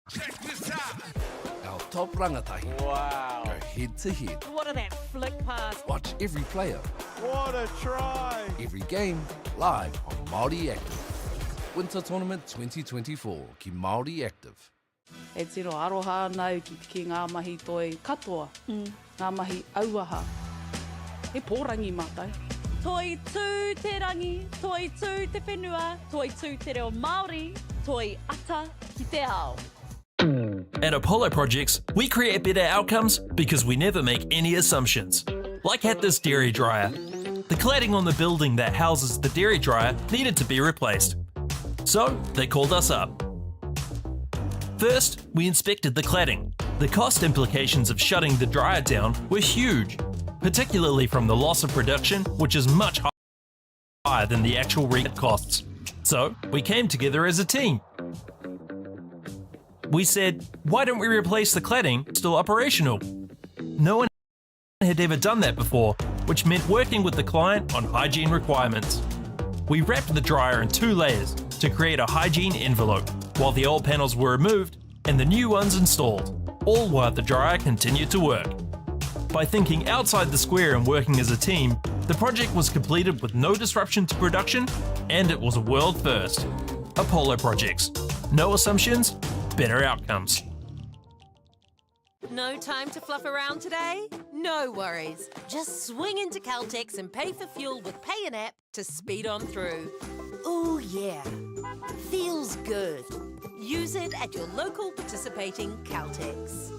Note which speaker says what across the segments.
Speaker 1: Our top rangatahi.
Speaker 2: Wow.
Speaker 1: Go head to head.
Speaker 3: What are that flick pass?
Speaker 1: Watch every player,
Speaker 2: What a try.
Speaker 1: every game, live on Māori Active. Winter Tournament 2024 ki Māori Active.
Speaker 4: E tino aroha nau ki ngā mahi toi katoa, ngā mahi auaha. He pōrangi mātai.
Speaker 3: Toi tū te rangi, toi tū te whenua, toi tū te reo Māori, toi ata ki te ao.
Speaker 5: At Apollo Projects, we create better outcomes because we never make any assumptions. Like at this dairy dryer. The cladding on the building that houses the dairy dryer needed to be replaced. So they called us up. First, we inspected the cladding. The cost implications of shutting the dryer down were huge, particularly from the loss of production, which is much higher than the actual rent costs. So we came together as a team. We said, why don't we replace the cladding still operational? No one had ever done that before, which meant working with the client on hygiene requirements. We wrapped the dryer in 2 layers to create a hygiene envelope, while the old panels were removed and the new ones installed, all while the dryer continued to work. By thinking outside the square and working as a team, the project was completed with no disruption to production, and it was a world first. Apollo Projects. No assumptions, better outcomes.
Speaker 6: No time to fluff around today? No worries. Just swing into Caltex and pay for fuel with Pay an App to speed on through. Ooh yeah, feels good. Use it at your local participating Caltex.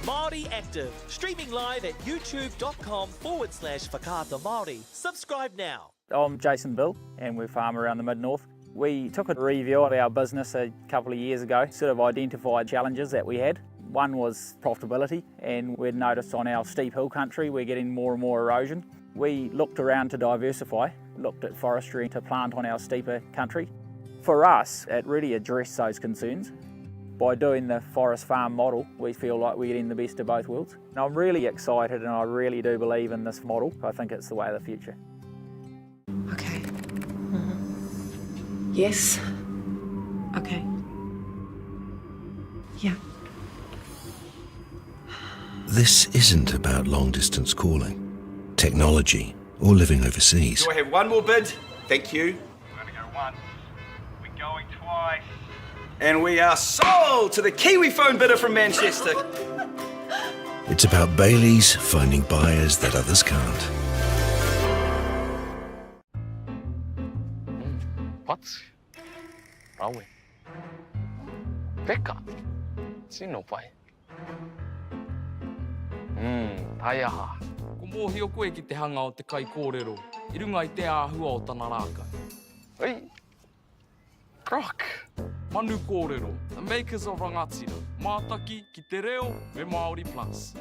Speaker 7: Māori Active, streaming live at youtube.com/Whakaata Māori. Subscribe now.
Speaker 8: I'm Jason Bill and we farm around the Mid-North. We took a review of our business a couple of years ago, sort of identified challenges that we had. One was profitability, and we'd noticed on our steep hill country we're getting more and more erosion. We looked around to diversify, looked at forestry to plant on our steeper country. For us, it really addressed those concerns. By doing the forest farm model, we feel like we're getting the best of both worlds. And I'm really excited and I really do believe in this model. I think it's the way of the future.
Speaker 9: Okay. Yes. Okay. Yeah.
Speaker 10: This isn't about long-distance calling, technology, or living overseas.
Speaker 11: Do I have one more bid? Thank you.
Speaker 12: We're going to go once. We're going twice.
Speaker 11: And we are sold to the Kiwi phone bidder from Manchester.
Speaker 10: It's about Bailey's finding buyers that others can't.
Speaker 13: What's Rawe? Pekka. Sino pai? Taiaha.
Speaker 14: Ko mōhi o koe ki te hanga o te kai kōrero. I runga I te āhua o tana rākau.
Speaker 13: Oi. Croc.
Speaker 14: Manu kōrero, the makers of rangatira. Mātaki ki te reo me Māori Plus.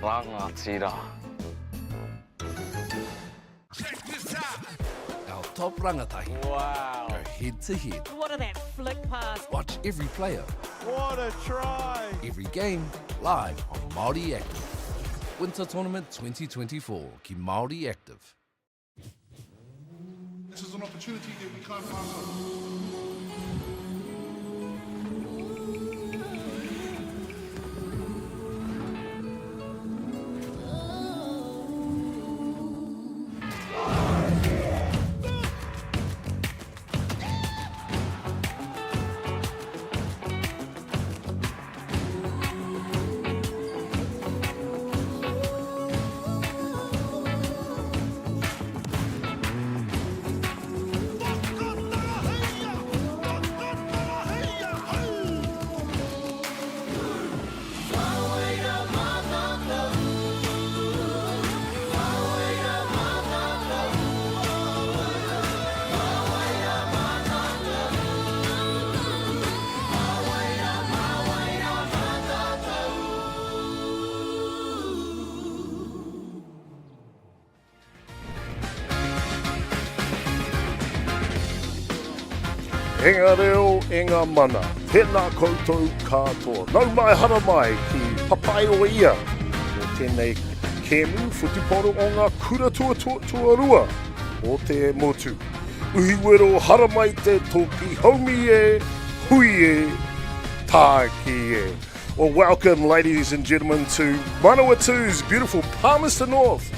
Speaker 13: Rangatira.
Speaker 1: Our top rangatahi.
Speaker 2: Wow.
Speaker 1: Go head to head.
Speaker 3: What are that flick pass?
Speaker 1: Watch every player,
Speaker 2: What a try.
Speaker 1: every game, live on Māori Active. Winter Tournament 2024 ki Māori Active.
Speaker 15: This is an opportunity that we can't pass on.
Speaker 16: Enga reo, enga mana, tēnā koutou katoa. Nau mai hara mai ki papai o ia. O tēnei Kemu Whutuporo o ngā kura tuarua o te motu. Uhiwero haramai te toki haumi e, hui e, tāki e. Well, welcome, ladies and gentlemen, to Manukura's beautiful Palmerston North.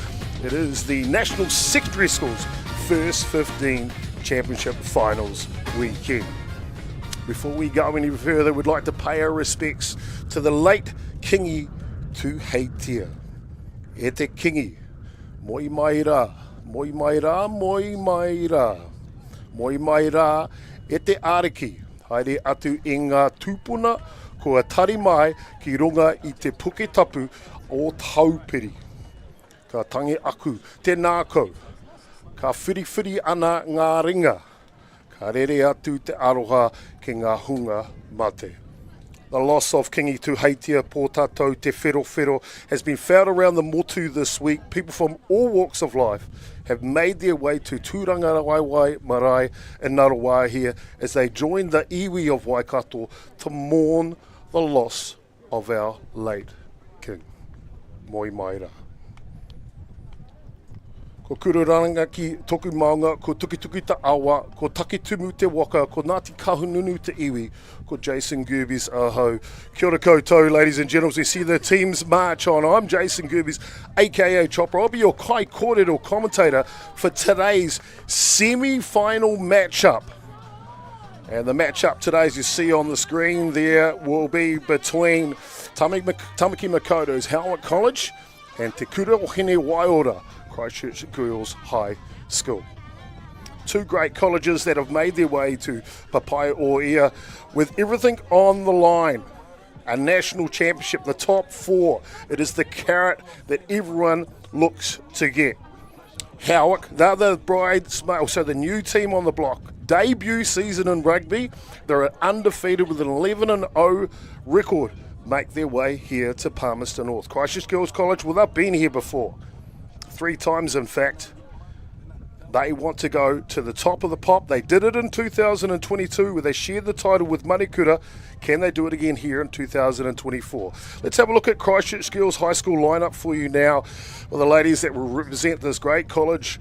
Speaker 16: It is the National Secondary Schools First 15 Championship Finals weekend. Before we go any further, we'd like to pay our respects to the late Kingi Tuheitia. E te Kingi, moi mai rā, moi mai rā, moi mai rā. Moi mai rā, e te ariki, haere atu i ngā tūpuna, kua tari mai ki runga i te puke tapu o taupiri. Ka tangi aku te nākau, ka whiriwhiri ana ngā ringa, ka rere atu te aroha ki ngā hunga mate. The loss of Kingi Tuheitia, po tātou te whero, has been felt around the motu this week. People from all walks of life have made their way to Tūranga Waiwai Marae in Ngaruwa here as they join the iwi of Waikato to mourn the loss of our late king. Moi mai rā. Ko kururanga ki toku maunga, ko tukituki ta awa, ko takitumu te waka, ko Ngāti Kahununu te iwi, ko Jason Gerbies aho. Kia ora koutou, ladies and gentlemen. We see the teams march on. I'm Jason Gerbies, aka Chopper. I'll be your kai kōrero commentator for today's semi-final matchup. And the matchup today, as you see on the screen there, will be between Tamaki Makoto's Howick College and Te Kura o Hine Waiora Christchurch Girls High School. Two great colleges that have made their way to Papai o Ia with everything on the line. A national championship, the top four. It is the carrot that everyone looks to get. Howick, they're the bridesmaids, so the new team on the block. Debut season in rugby, they're undefeated with an 11-0 record. Make their way here to Palmerston North. Christchurch Girls College, well, they've been here before. 3 times, in fact. They want to go to the top of the pop. They did it in 2022 where they shared the title with Manukura. Can they do it again here in 2024? Let's have a look at Christchurch Girls High School lineup for you now with the ladies that will represent this great college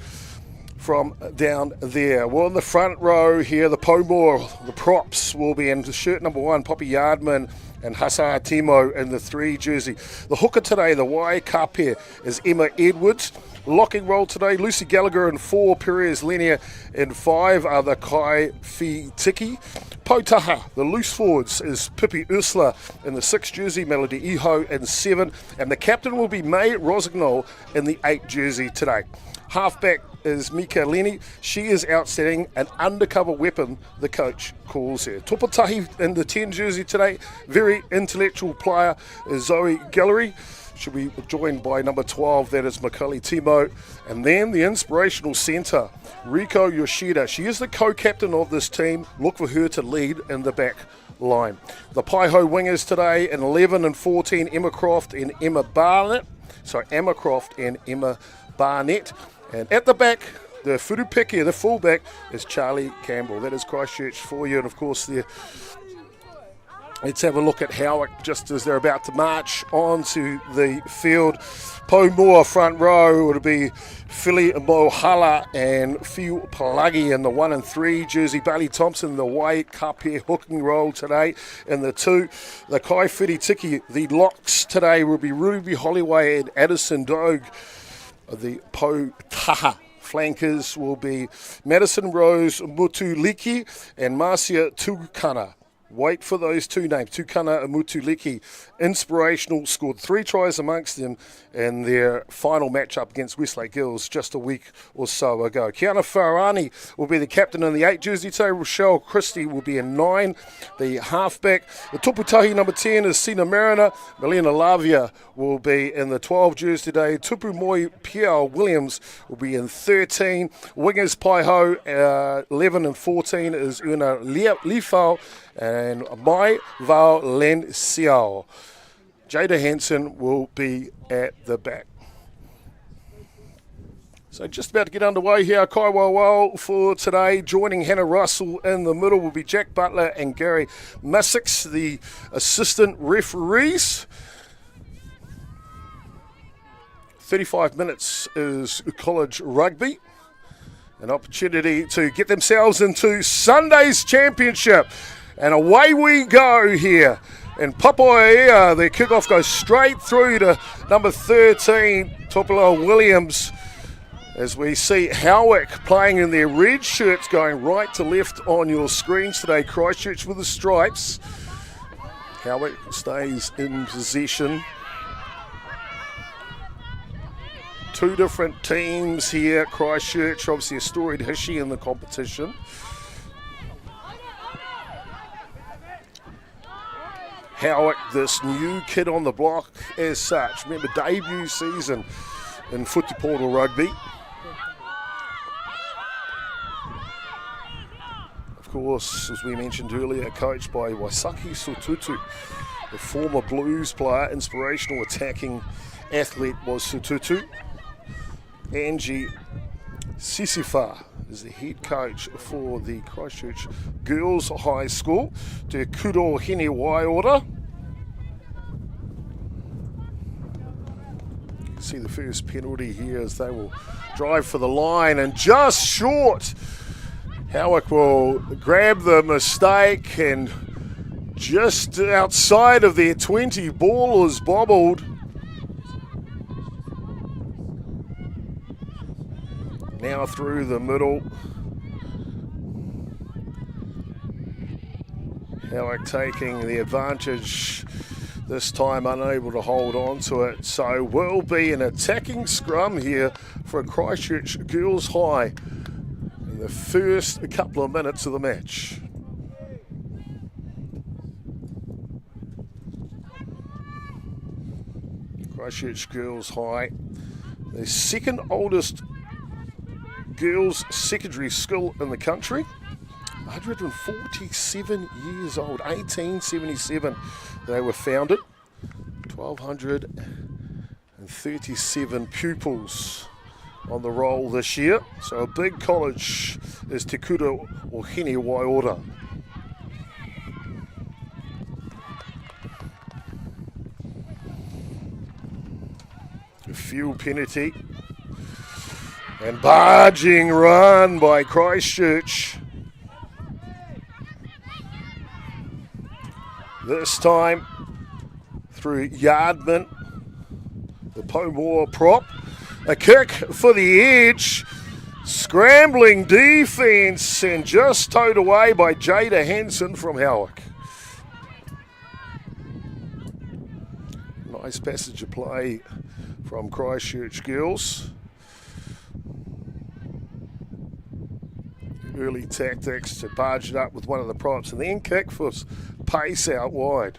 Speaker 16: from down there. Well, in the front row here, the Pomor, the props will be in shirt number 1, Poppy Yardman and Hasa Timo in the 3 jersey. The hooker today, the Waika pair, is Emma Edwards. Locking roll today, Lucy Gallagher in 4, Perez Lenia in 5 are the Kai Fi Tiki. Potaha, the loose forwards, is Pippi Ursula in the 6 jersey, Melody Iho in 7, and the captain will be May Rosignol in the 8 jersey today. Halfback is Mika Lenny. She is outstanding, an undercover weapon, the coach calls her. Topatahi in the 10 jersey today, very intellectual player is Zoe Gallery. She'll be joined by number 12, that is Macaulay Timo. And then the inspirational centre, Riko Yoshida. She is the co-captain of this team. Look for her to lead in the back line. The Paiho wingers today in 11 and 14, Emma Croft and Emma Barnett. Emma Croft and Emma Barnett. And at the back, the Furupeke, the fullback, is Charlie Campbell. That is Christchurch for you. And of course, there. Let's have a look at Howick just as they're about to march onto the field. Pomor front row, it'll be Philly Mohala and Phil Palagi in the 1 and 3 jersey. Bailey Thompson, the white cup here, hooking roll today in the 2. The Kai Whiri Tiki, the locks today will be Ruby Holloway and Addison Dogue. The Potaha flankers will be Madison Rose Mutuliki and Marcia Tukana. Wait for those 2 names, Tukana and Mutuliki. Inspirational, scored 3 tries amongst them in their final matchup against Westlake Girls just a week or so ago. Kiana Farani will be the captain in the 8 jersey today. Rochelle Christie will be in 9, the halfback. The Tuputahi number 10 is Sina Mariner. Melina Lavia will be in the 12 jersey today. Tupu Moi Pierre Williams will be in 13. Wingers Paiho, 11 and 14 is Una Lifao and Mai Valenciao. Jada Hansen will be at the back. So just about to get underway here, Kaiwawao for today. Joining Hannah Russell in the middle will be Jack Butler and Gary Massix, the assistant referees. 35 minutes is college rugby. An opportunity to get themselves into Sunday's championship. And away we go here. In Papaia, the kickoff goes straight through to number 13, Topolo Williams. As we see Howick playing in their red shirts going right to left on your screens today. Christchurch with the stripes. Howick stays in possession. Two different teams here. Christchurch, obviously a storied history in the competition. Howick, this new kid on the block as such. Remember, debut season in Footy Portal Rugby. Of course, as we mentioned earlier, coached by Waisaki Sututu, the former Blues player, inspirational attacking athlete was Sututu. Angie Sisifa is the head coach for the Christchurch Girls High School. Te Kuro Hine Waiora. You can see the first penalty here as they will drive for the line and just short. Howick will grab the mistake and just outside of their 20, ball is bobbled. Now through the middle. Howick taking the advantage, this time unable to hold on to it. So will be an attacking scrum here for Christchurch Girls High in the first couple of minutes of the match. Christchurch Girls High, the second oldest girls secondary school in the country, 147 years old, 1877 they were founded, 1,237 pupils on the roll this year, so a big college is Te Kura o Hine Waiora. A fuel penalty. And barging run by Christchurch. This time through Yardman, the Pomor prop. A kick for the edge. Scrambling defence and just towed away by Jada Hansen from Howick. Nice passage of play from Christchurch girls. Early tactics to barge it up with one of the props and then kick for pace out wide.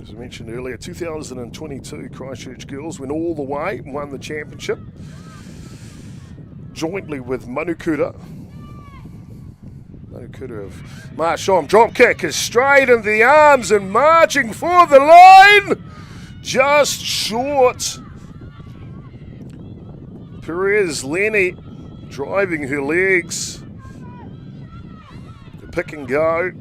Speaker 16: As I mentioned earlier, 2022 Christchurch girls went all the way and won the championship jointly with Manukura. Manukura have marched on. Drop kick is straight into the arms and marching for the line. Just short. Perez Lenny driving her legs. The pick and go.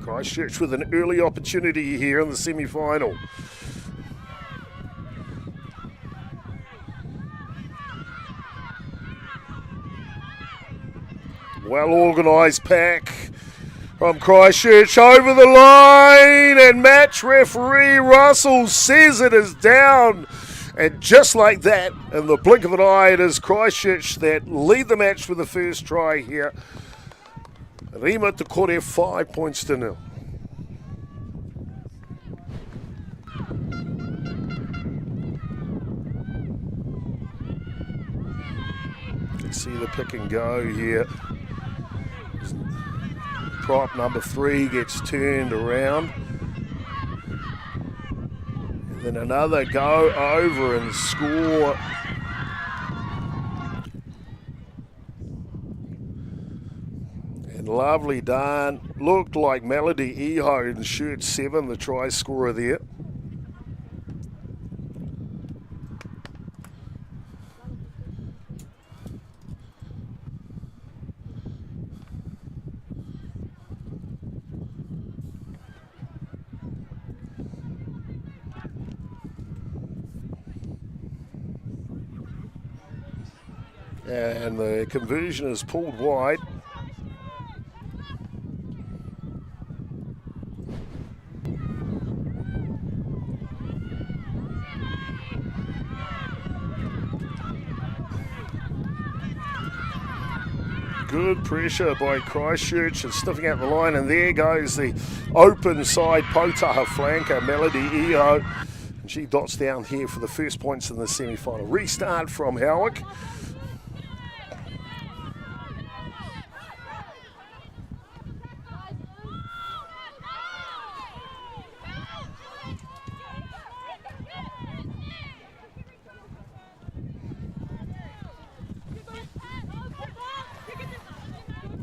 Speaker 16: Christchurch with an early opportunity here in the semi-final. Well organised pack from Christchurch over the line, and match referee Russell says it is down. And just like that, in the blink of an eye, it is Christchurch that lead the match for the first try here. Rima Te Kore 5 points to 0. You see the pick and go here. Prop number 3 gets turned around. And then another go over and score. And lovely done. Looked like Melody Eho in shirt 7, the try scorer there. And the conversion is pulled wide. Good pressure by Christchurch and sniffing out the line, and there goes the open side Potaha flanker, Melody Iho. And she dots down here for the first points in the semi-final. Restart from Howick.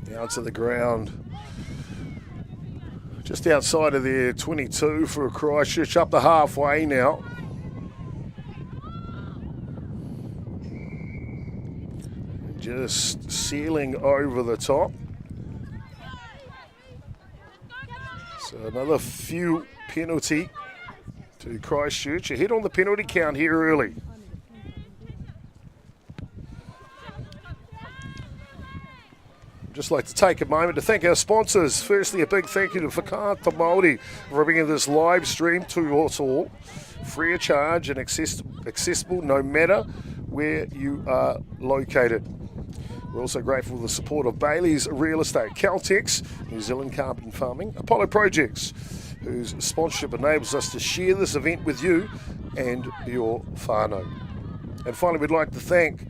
Speaker 16: Down to the ground, just outside of their 22 for Christchurch, up to halfway now. Just sealing over the top. So another few penalty to Christchurch. Ahead on the penalty count here early. Just like to take a moment to thank our sponsors. Firstly, a big thank you to Whakaata Māori for bringing this live stream to us all, free of charge and accessible no matter where you are located. We're also grateful for the support of Bailey's Real Estate, Caltex, New Zealand Carbon Farming, Apollo Projects, whose sponsorship enables us to share this event with you and your whānau. And finally, we'd like to thank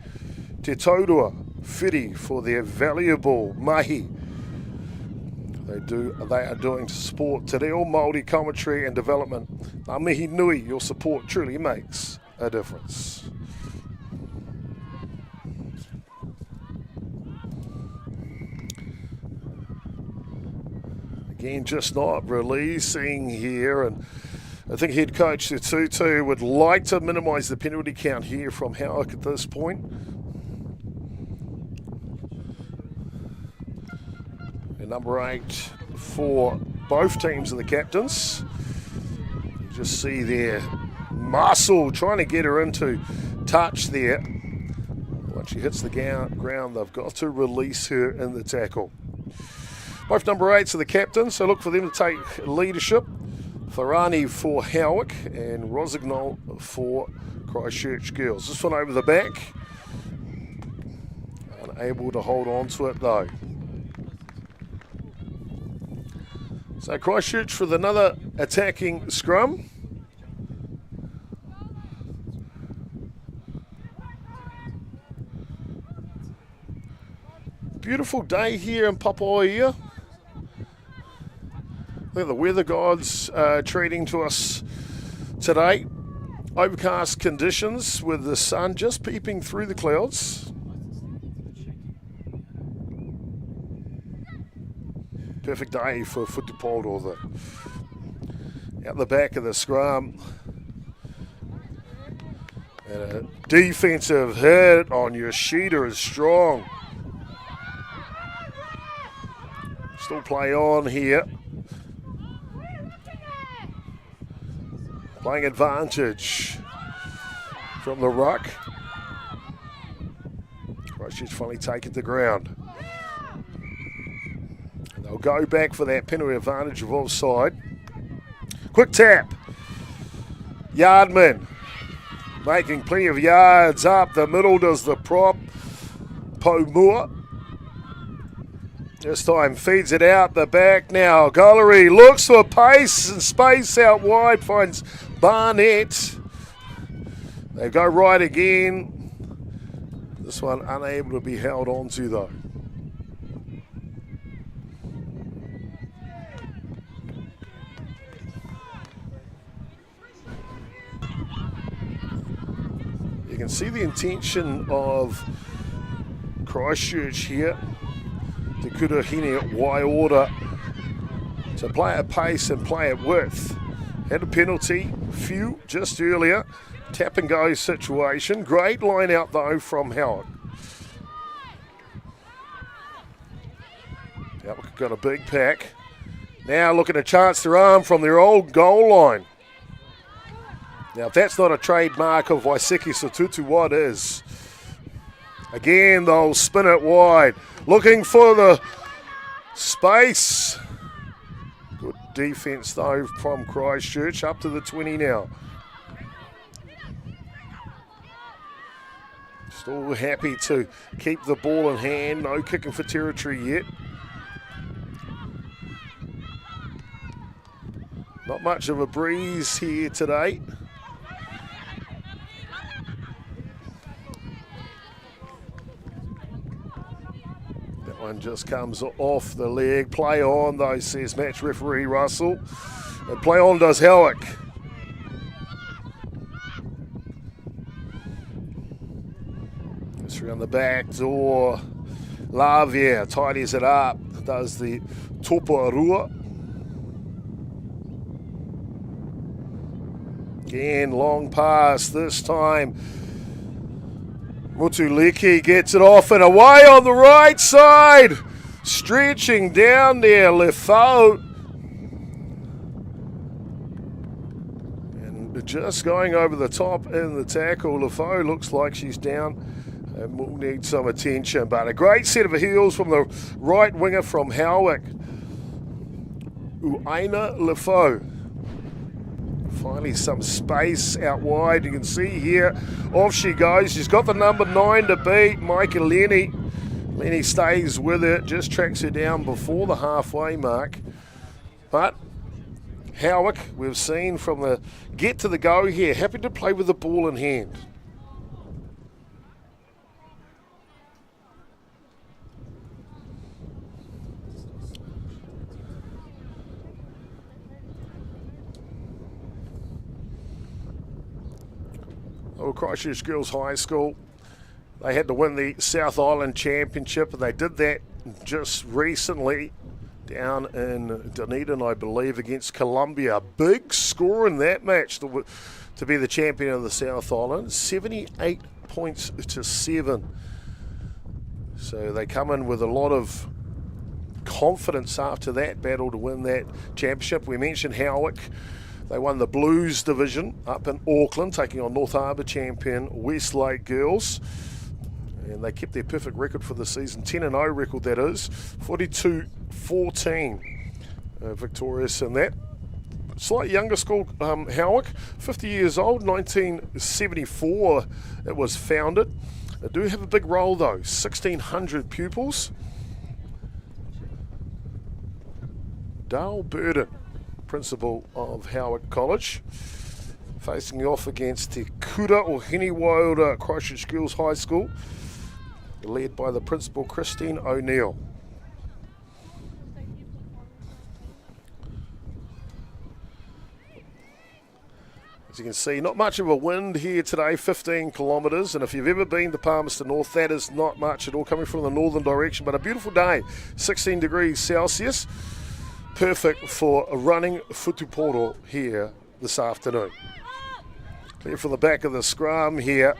Speaker 16: Te Taurua Whiri for their valuable mahi they are doing to support Te Reo Māori commentary and development. Ngā mihi nui, your support truly makes a difference. Again, just not releasing here, and I think head coach Tutu would like to minimise the penalty count here from Howick at this point. Number 8 for both teams of the captains. You just see there, Muscle trying to get her into touch there. Once she hits the ground, they've got to release her in the tackle. Both number 8s are the captains, so look for them to take leadership. Farani for Howick and Rosignol for Christchurch Girls. This one over the back. Unable to hold on to it though. So Christchurch with another attacking scrum. Beautiful day here in Papaia. I think the weather gods are treating to us today. Overcast conditions with the sun just peeping through the clouds. Perfect day for Futipoldo. Out the back of the scrum. And a defensive hit on Yoshida is strong. Still play on here. Playing advantage from the ruck. Christchurch finally taking the ground. They'll go back for that penalty advantage of offside. Quick tap. Yardman making plenty of yards up the middle does the prop. Pomua. This time feeds it out the back now. Gollery looks for pace and space out wide. Finds Barnett. They go right again. This one unable to be held on to though. You can see the intention of Christchurch here. Te Kurahine at Waiora to play at pace and play at width. Had a penalty, few just earlier. Tap and go situation. Great line out though from Howard. Yep, got a big pack. Now looking to chance their arm from their old goal line. Now if that's not a trademark of Waiseki Sotutu, what is? Again, they'll spin it wide. Looking for the space. Good defence, though, from Christchurch. Up to the 20 now. Still happy to keep the ball in hand. No kicking for territory yet. Not much of a breeze here today. That one just comes off the leg. Play on, though, says match referee Russell. And play on does Howick. It's around the back door. Lavia tidies it up. Does the Toparua. Again, long pass this time. Mutuliki gets it off and away on the right side. Stretching down there, Lefau. And just going over the top in the tackle. Lefau looks like she's down and will need some attention. But a great set of heels from the right winger from Howick. Uaina Lefau. Finally some space out wide. You can see here, off she goes. She's got the number 9 to beat, Micah Lenny. Lenny stays with it, just tracks her down before the halfway mark. But Howick, we've seen from the get to the go here, happy to play with the ball in hand. Well, Christchurch Girls High School, they had to win the South Island Championship, and they did that just recently down in Dunedin, I believe, against Columbia. Big score in that match to be the champion of the South Island, 78 points to 7. So they come in with a lot of confidence after that battle to win that championship. We mentioned Howick. They won the Blues division up in Auckland, taking on North Harbour champion Westlake Girls. And they kept their perfect record for the season, 10-0 record that is, 42-14 victorious in that. Slightly younger school, Howick, 50 years old, 1974 it was founded. They do have a big role though, 1,600 pupils. Dale Burden, principal of Howick College, facing off against Te Kura or Hiniwilda Christchurch Girls High School, led by the principal Christine O'Neill. As you can see, not much of a wind here today, 15 kilometres, and if you've ever been to Palmerston North, that is not much at all coming from the northern direction, but a beautiful day, 16 degrees Celsius. Perfect for a running futuporo here this afternoon. Clear from the back of the scrum here.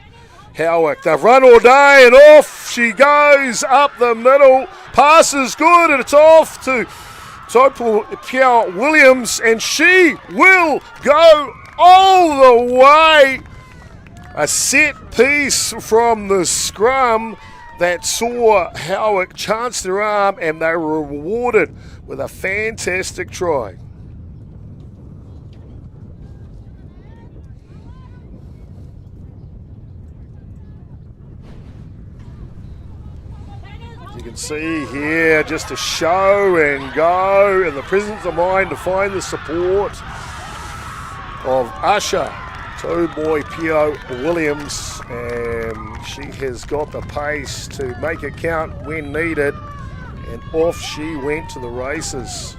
Speaker 16: Howick, they've run all day and off she goes up the middle. Pass is good and it's off to Topo Piao Williams and she will go all the way. A set piece from the scrum that saw Howick chance their arm and they were rewarded with a fantastic try. You can see here just a show and go and the presence of mind to find the support of Usher, Toboy Pio Williams, and she has got the pace to make it count when needed, and off she went to the races.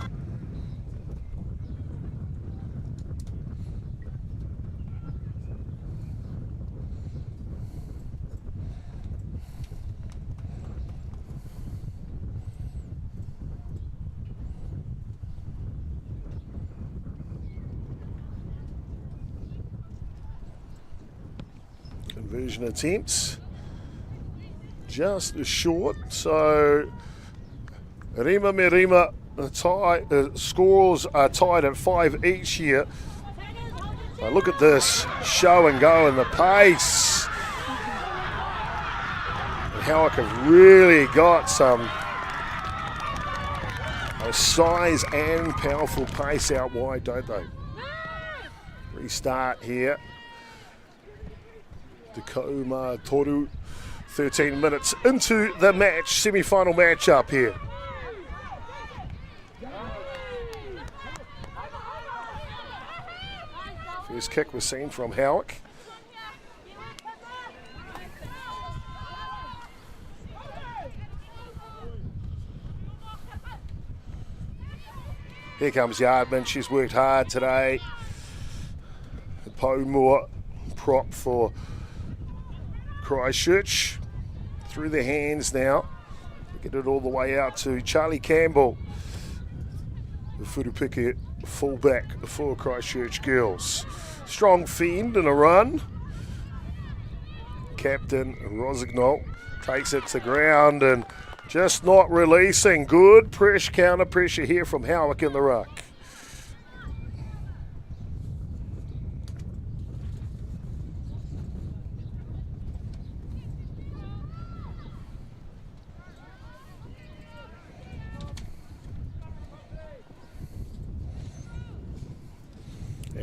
Speaker 16: Conversion attempts just short, so Rima Merima scores are tied at 5 each here. But look at this show and go and the pace. Howick have really got some size and powerful pace out wide, don't they? Restart here. Tacoma Toru, 13 minutes into the match, semi-final match-up here. First kick was seen from Howick. Here comes Yardman, she's worked hard today. Pomore prop for Christchurch. Through the hands now. Get it all the way out to Charlie Campbell, the Furupiki fullback for Christchurch Girls. Strong fend and a run. Captain Rosignol takes it to ground and just not releasing. Good pressure, counter pressure here from Howick in the ruck.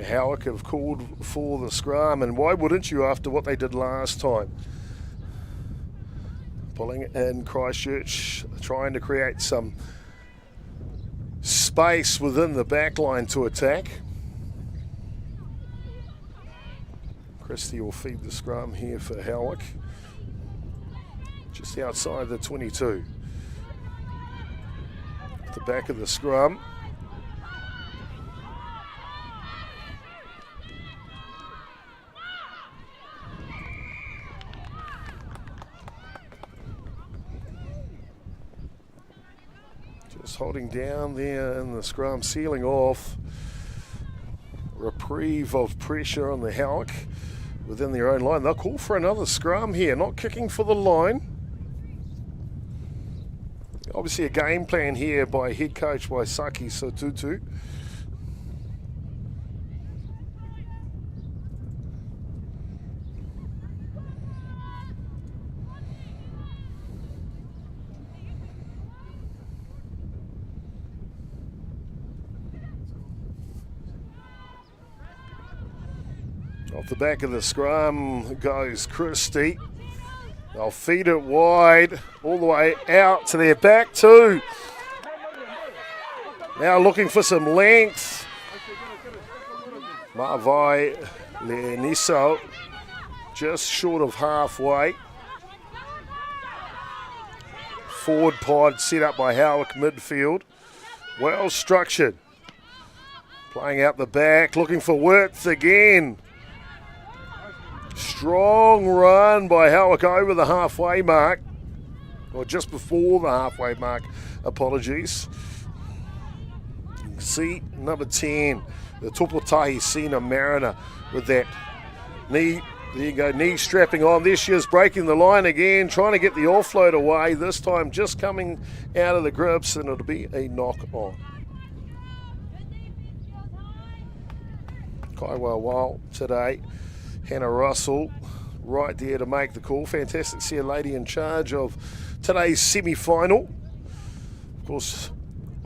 Speaker 16: Howick have called for the scrum, and why wouldn't you after what they did last time? Pulling in Christchurch, trying to create some space within the back line to attack. Christie will feed the scrum here for Howick. Just outside the 22. At the back of the scrum. Holding down there in the scrum, sealing off. Reprieve of pressure on the Howick within their own line. They'll call for another scrum here, not kicking for the line. Obviously a game plan here by head coach by Saki Sotutu. Off the back of the scrum goes Christie. They'll feed it wide, all the way out to their back two. Now looking for some length. Mavai Leoniso just short of halfway. Forward pod set up by Howick midfield. Well structured. Playing out the back, looking for width again. Strong run by Howick over the halfway mark, or just before the halfway mark, apologies. You can see number 10, the Tuputahi Sina Mariner with that knee, there you go, knee strapping on. There she is breaking the line again, trying to get the offload away, this time just coming out of the grips, and it'll be a knock on. Kaiwa Wild today. Hannah Russell right there to make the call. Fantastic to see a lady in charge of today's semi-final. Of course,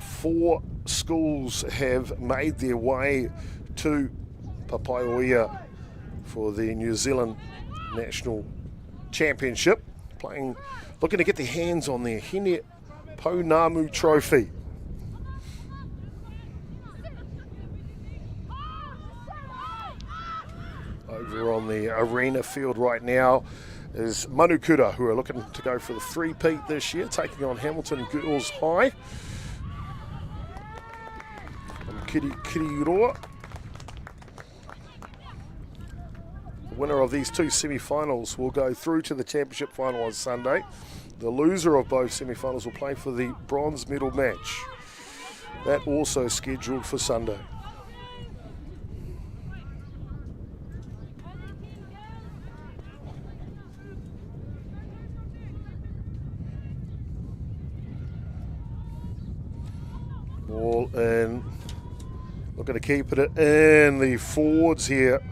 Speaker 16: 4 schools have made their way to Papaioia for the New Zealand National Championship. Looking to get their hands on their Hine Pounamu Trophy. Over on the arena field right now is Manukura, who are looking to go for the 3-peat this year, taking on Hamilton Girls High. From Kiriroa. The winner of these 2 semi-finals will go through to the championship final on Sunday. The loser of both semi-finals will play for the bronze medal match. That also scheduled for Sunday. Ball in. Looking to keep it in. The forwards here.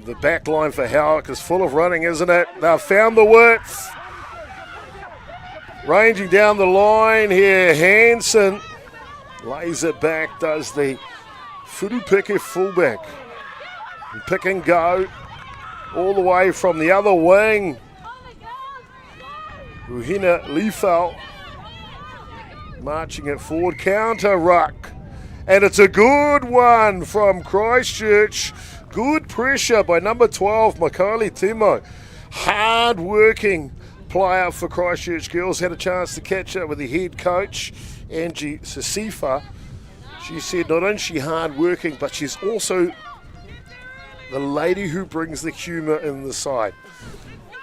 Speaker 16: The That back line for Howick is full of running, isn't it? They've found the width. Ranging down the line here, Hansen lays it back, does the Furupeke fullback. And pick and go all the way from the other wing. Uhina Liefeld marching it forward, counter ruck. And it's a good one from Christchurch. Good pressure by number 12, Makali Timo. Hard working player for Christchurch Girls. Had a chance to catch up with the head coach, Angie Sisifa. She said not only is she hard working, but she's also the lady who brings the humour in the side.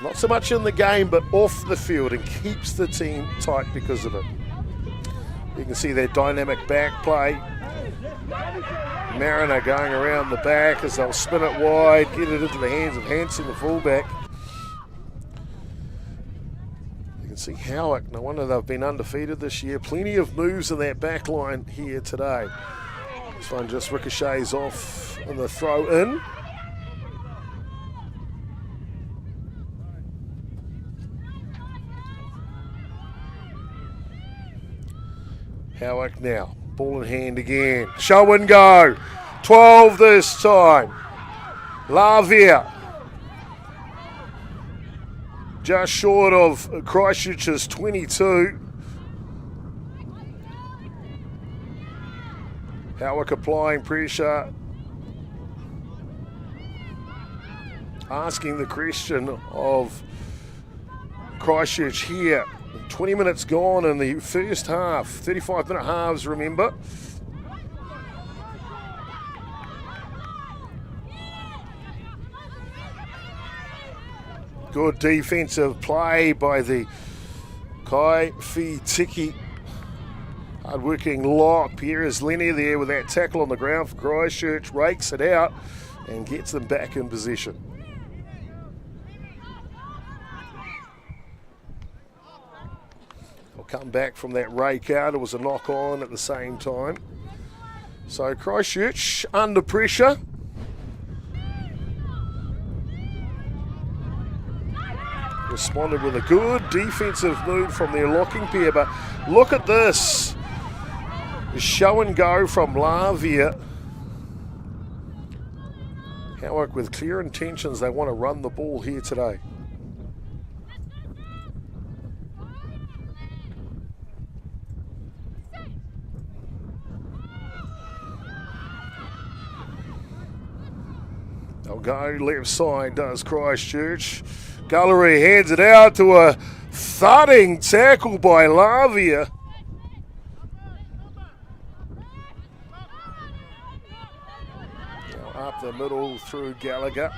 Speaker 16: Not so much in the game, but off the field, and keeps the team tight because of it. You can see that dynamic back play. Mariner going around the back as they'll spin it wide, get it into the hands of Hansen, the fullback. You can see Howick, no wonder they've been undefeated this year. Plenty of moves in that back line here today. This one just ricochets off in the throw in. Howick now, ball in hand again. Show and go. 12 this time. Lavia. Just short of Christchurch's 22. Howick applying pressure. Asking the question of Christchurch here. 20 minutes gone in the first half. 35-minute halves, remember. Good defensive play by the Kai Fi Tiki. Hard-working lock. Pierre's Lenny there with that tackle on the ground for Christchurch. Rakes it out and gets them back in position. Come back from that rake out. It was a knock on at the same time. So Christchurch under pressure. Responded with a good defensive move from their locking pair, but look at this. The show and go from Lavia. Howick with clear intentions. They want to run the ball here today. They'll go left side, does Christchurch. Gullery hands it out to a thudding tackle by Lavia. Now up the middle through Gallagher.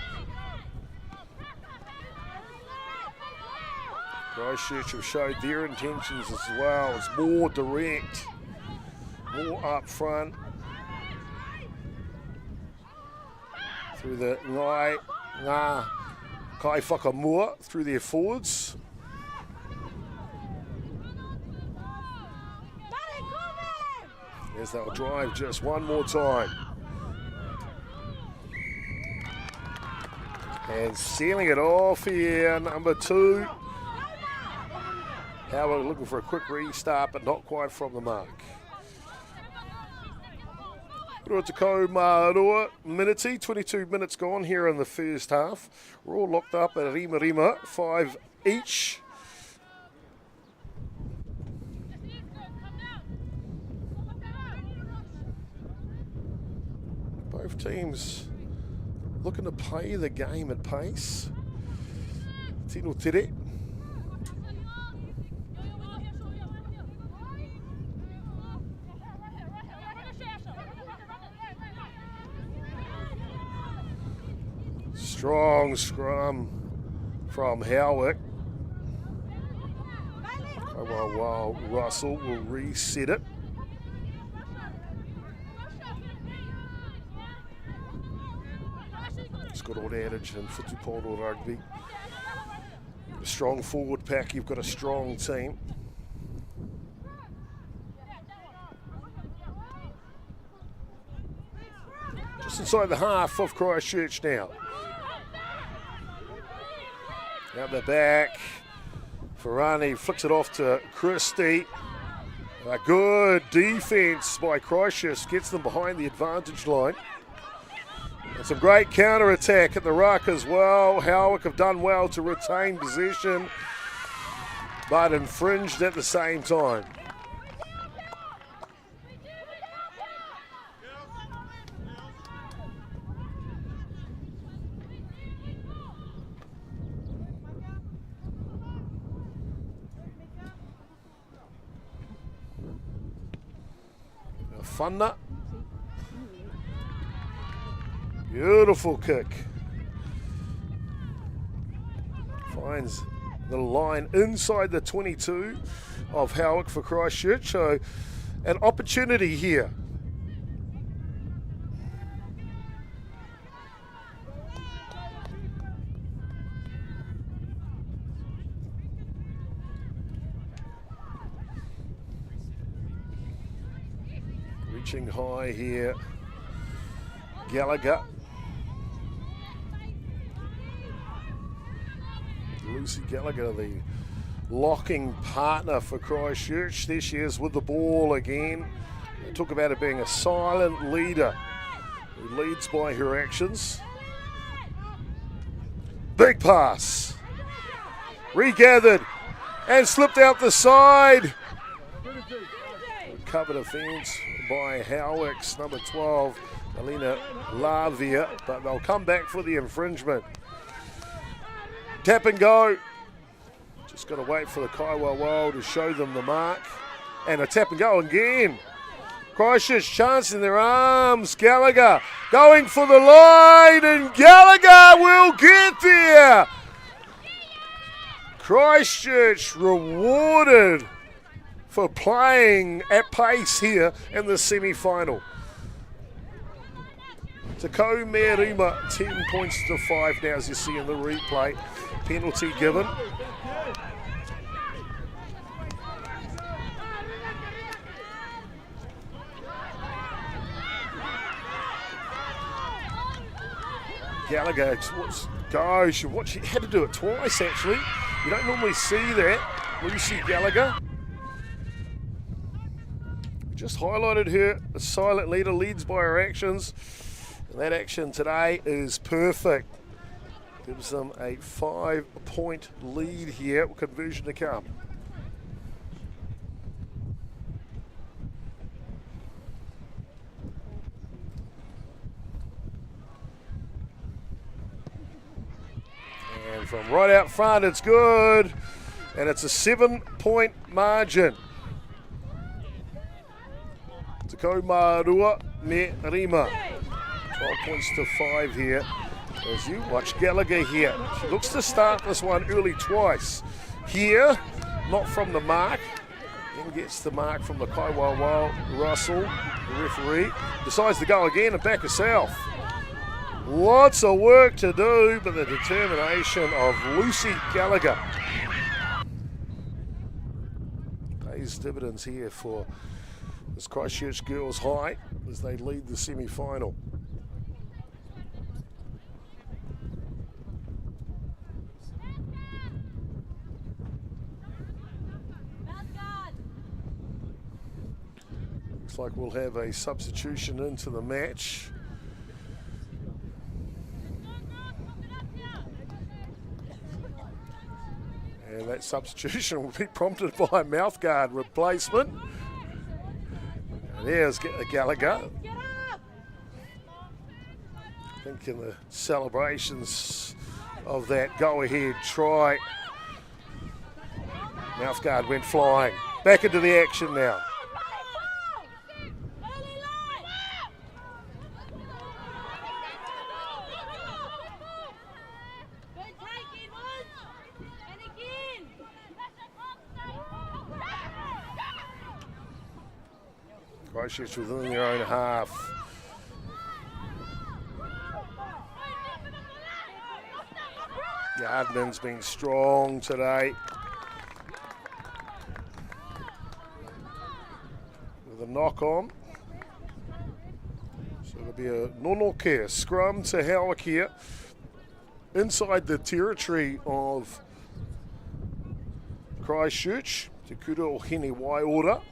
Speaker 16: Christchurch have showed their intentions as well. It's more direct, more up front. Through the Ngā Kai Whakamua through their forwards. As they'll drive just one more time. And sealing it off here, number 2. Howard looking for a quick restart, but not quite from the mark. Minute, 22 minutes gone here in the first half. We're all locked up at Rima, 5 each. Both teams looking to play the game at pace. Tino Tere. Strong scrum from Howick. While Russell will reset it. It's got old adage in Futupolo rugby. A strong forward pack, you've got a strong team. Just inside the half of Christchurch now. Out the back. Ferrani flicks it off to Christie. A good defence by Christchurch, gets them behind the advantage line. And some great counter-attack at the ruck as well. Howick have done well to retain possession, but infringed at the same time. Funna. Beautiful kick. Finds the line inside the 22 of Howick for Christchurch. So an opportunity here. Reaching high here, Gallagher. Lucy Gallagher, the locking partner for Christchurch. There she is with the ball again. They talk about it being a silent leader who leads by her actions. Big pass. Regathered and slipped out the side. Covered offence by Howick's number 12, Alina Lavia, but they'll come back for the infringement. Tap and go. Just got to wait for the Kaiwa to show them the mark. And a tap and go again. Christchurch chancing their arms. Gallagher going for the line, and Gallagher will get there. Christchurch rewarded for playing at pace here in the semi-final. Takau Merima, 10 points to 5 now, as you see in the replay. Penalty given. Gallagher, gosh, she had to do it twice actually. You don't normally see that. Lucy Gallagher. Just highlighted her, a silent leader, leads by her actions. And that action today is perfect. Gives them a 5-point lead here. Conversion to come. And from right out front, it's good. And it's a 7-point margin. Takau Marua me Rima. 12 points to 5 here. As you watch Gallagher here. She looks to start this one early twice. Here, not from the mark. Then gets the mark from the Kaiwa Russell, the referee. Decides to go again and back herself. Lots of work to do, but the determination of Lucy Gallagher pays dividends here for this Christchurch girls high as they lead the semi-final. Looks like we'll have a substitution into the match. And that substitution will be prompted by a mouthguard replacement. And there's Gallagher. I think in the celebrations of that go-ahead try, mouthguard went flying. Back into the action now. Christchurch within their own half. Yardman's been strong today. With a knock on. So it'll be a Nonoke scrum to Howick here. Inside the territory of Christchurch. Te kura o Hene Waiora.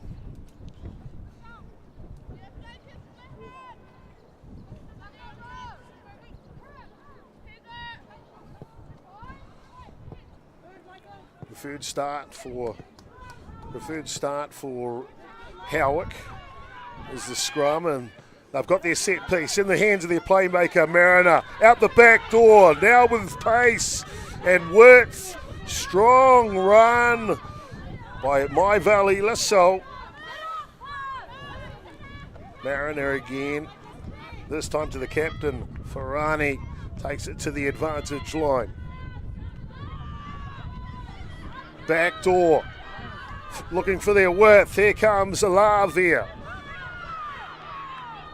Speaker 16: Preferred start for Howick is the scrum, and they've got their set piece in the hands of their playmaker Mariner. Out the back door, now with pace and width. Strong run by My Valley LaSalle. Mariner again, this time to the captain. Farani takes it to the advantage line. Back door, looking for their width. Here comes Lavia.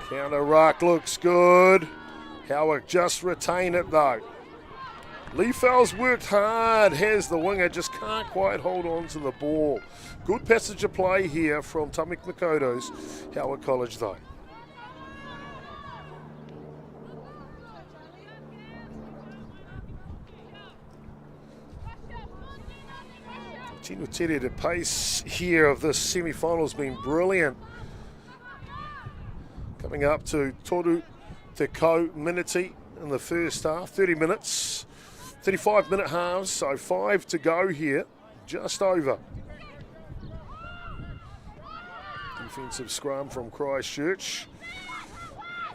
Speaker 16: Counter ruck looks good. Howick just retain it though. Leefell's worked hard, has the winger, just can't quite hold on to the ball. Good passage of play here from Tamaki Makoto's Howick College though. Tino Tere, the pace here of this semi-final has been brilliant. Coming up to Toru Te Kau Miniti in the first half, 30 minutes, 35-minute halves, so 5 to go here, just over. Defensive scrum from Christchurch.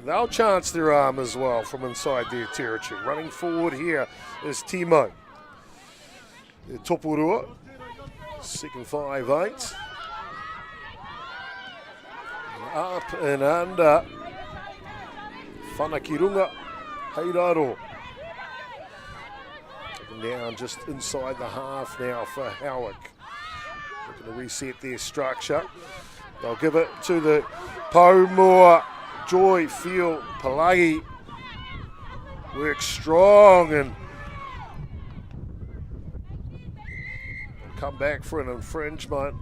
Speaker 16: They'll chance their arm as well from inside their territory. Running forward here is Timo. Topurua. Second 5'8". Up and under. Whanakirunga Heiraro. Taken down just inside the half now for Howick. Looking to reset their structure. They'll give it to the Paumua. Joy Field Palagi. Works strong and come back for an infringement.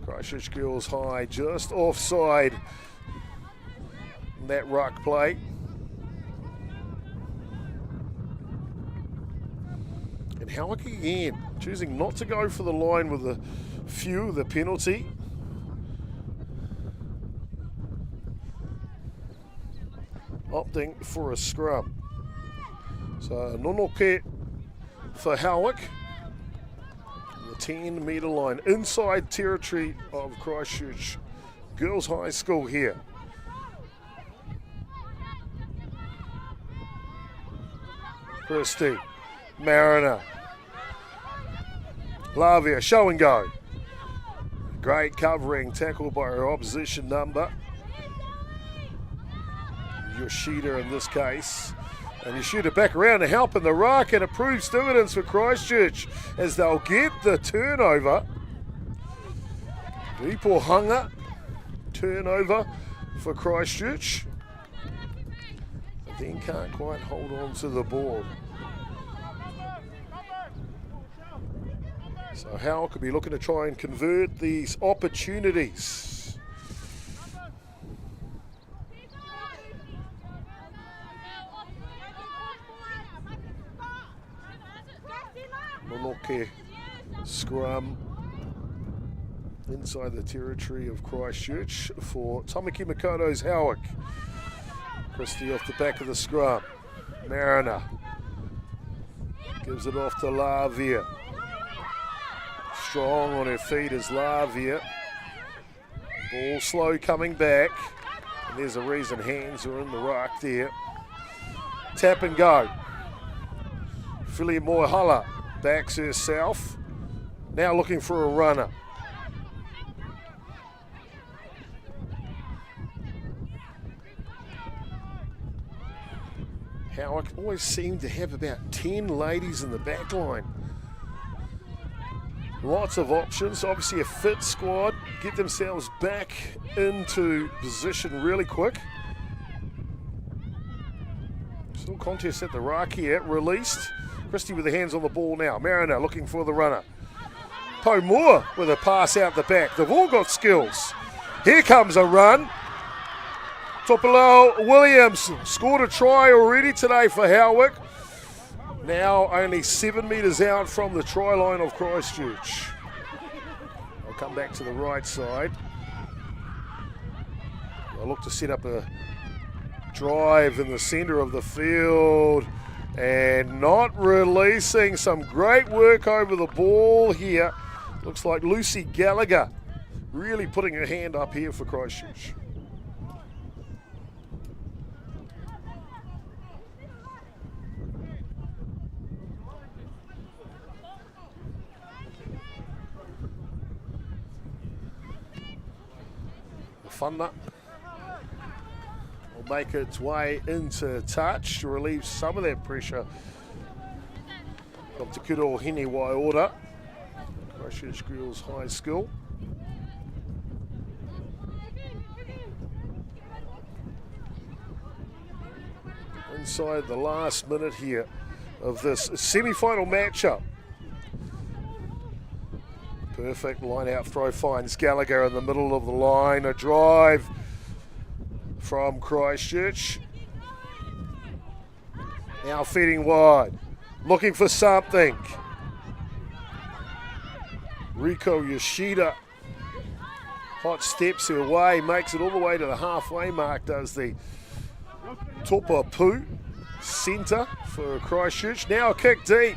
Speaker 16: Christchurch girls high, just offside in that ruck play. And Howick again, choosing not to go for the line with the penalty. Opting for a scrum. So Nonoke for Howick. 10-metre line inside territory of Christchurch Girls High School here. Christie, Mariner, Lavia, show and go. Great covering tackle by her opposition number. Yoshida in this case. And you shoot it back around to help in the ruck, and it proves dividends for Christchurch as they'll get the turnover. Ipohanga, turnover for Christchurch. But then can't quite hold on to the ball. So Howell could be looking to try and convert these opportunities. Monoke scrum inside the territory of Christchurch for Tamaki Makoto's Howick. Christie off the back of the scrum. Mariner gives it off to Lavia. Strong on her feet is Lavia. Ball slow coming back. And there's a reason hands are in the ruck there. Tap and go. Philly Moihala backs herself. Now looking for a runner. Howick always seem to have about 10 ladies in the back line. Lots of options, obviously a fit squad, get themselves back into position really quick. Still contest at the ruck here, released. Christie with the hands on the ball now. Mariner looking for the runner. Poe Moore with a pass out the back. They've all got skills. Here comes a run. Topolao Williams scored a try already today for Howick. Now only 7 metres out from the try line of Christchurch. come back to the right side. They'll look to set up a drive in the centre of the field and not releasing. Some great work over the ball here. Looks like Lucy Gallagher really putting her hand up here for Christchurch. Whana will make its way into touch to relieve some of that pressure from Te Kuro Hine Waiora, Christchurch Girls High School. Inside the last minute here of this semi-final matchup. Perfect line out throw finds Gallagher in the middle of the line. A drive from Christchurch. Now feeding wide, looking for something. Riko Yoshida hot steps her way, makes it all the way to the halfway mark, does the Topapu centre for Christchurch. Now a kick deep.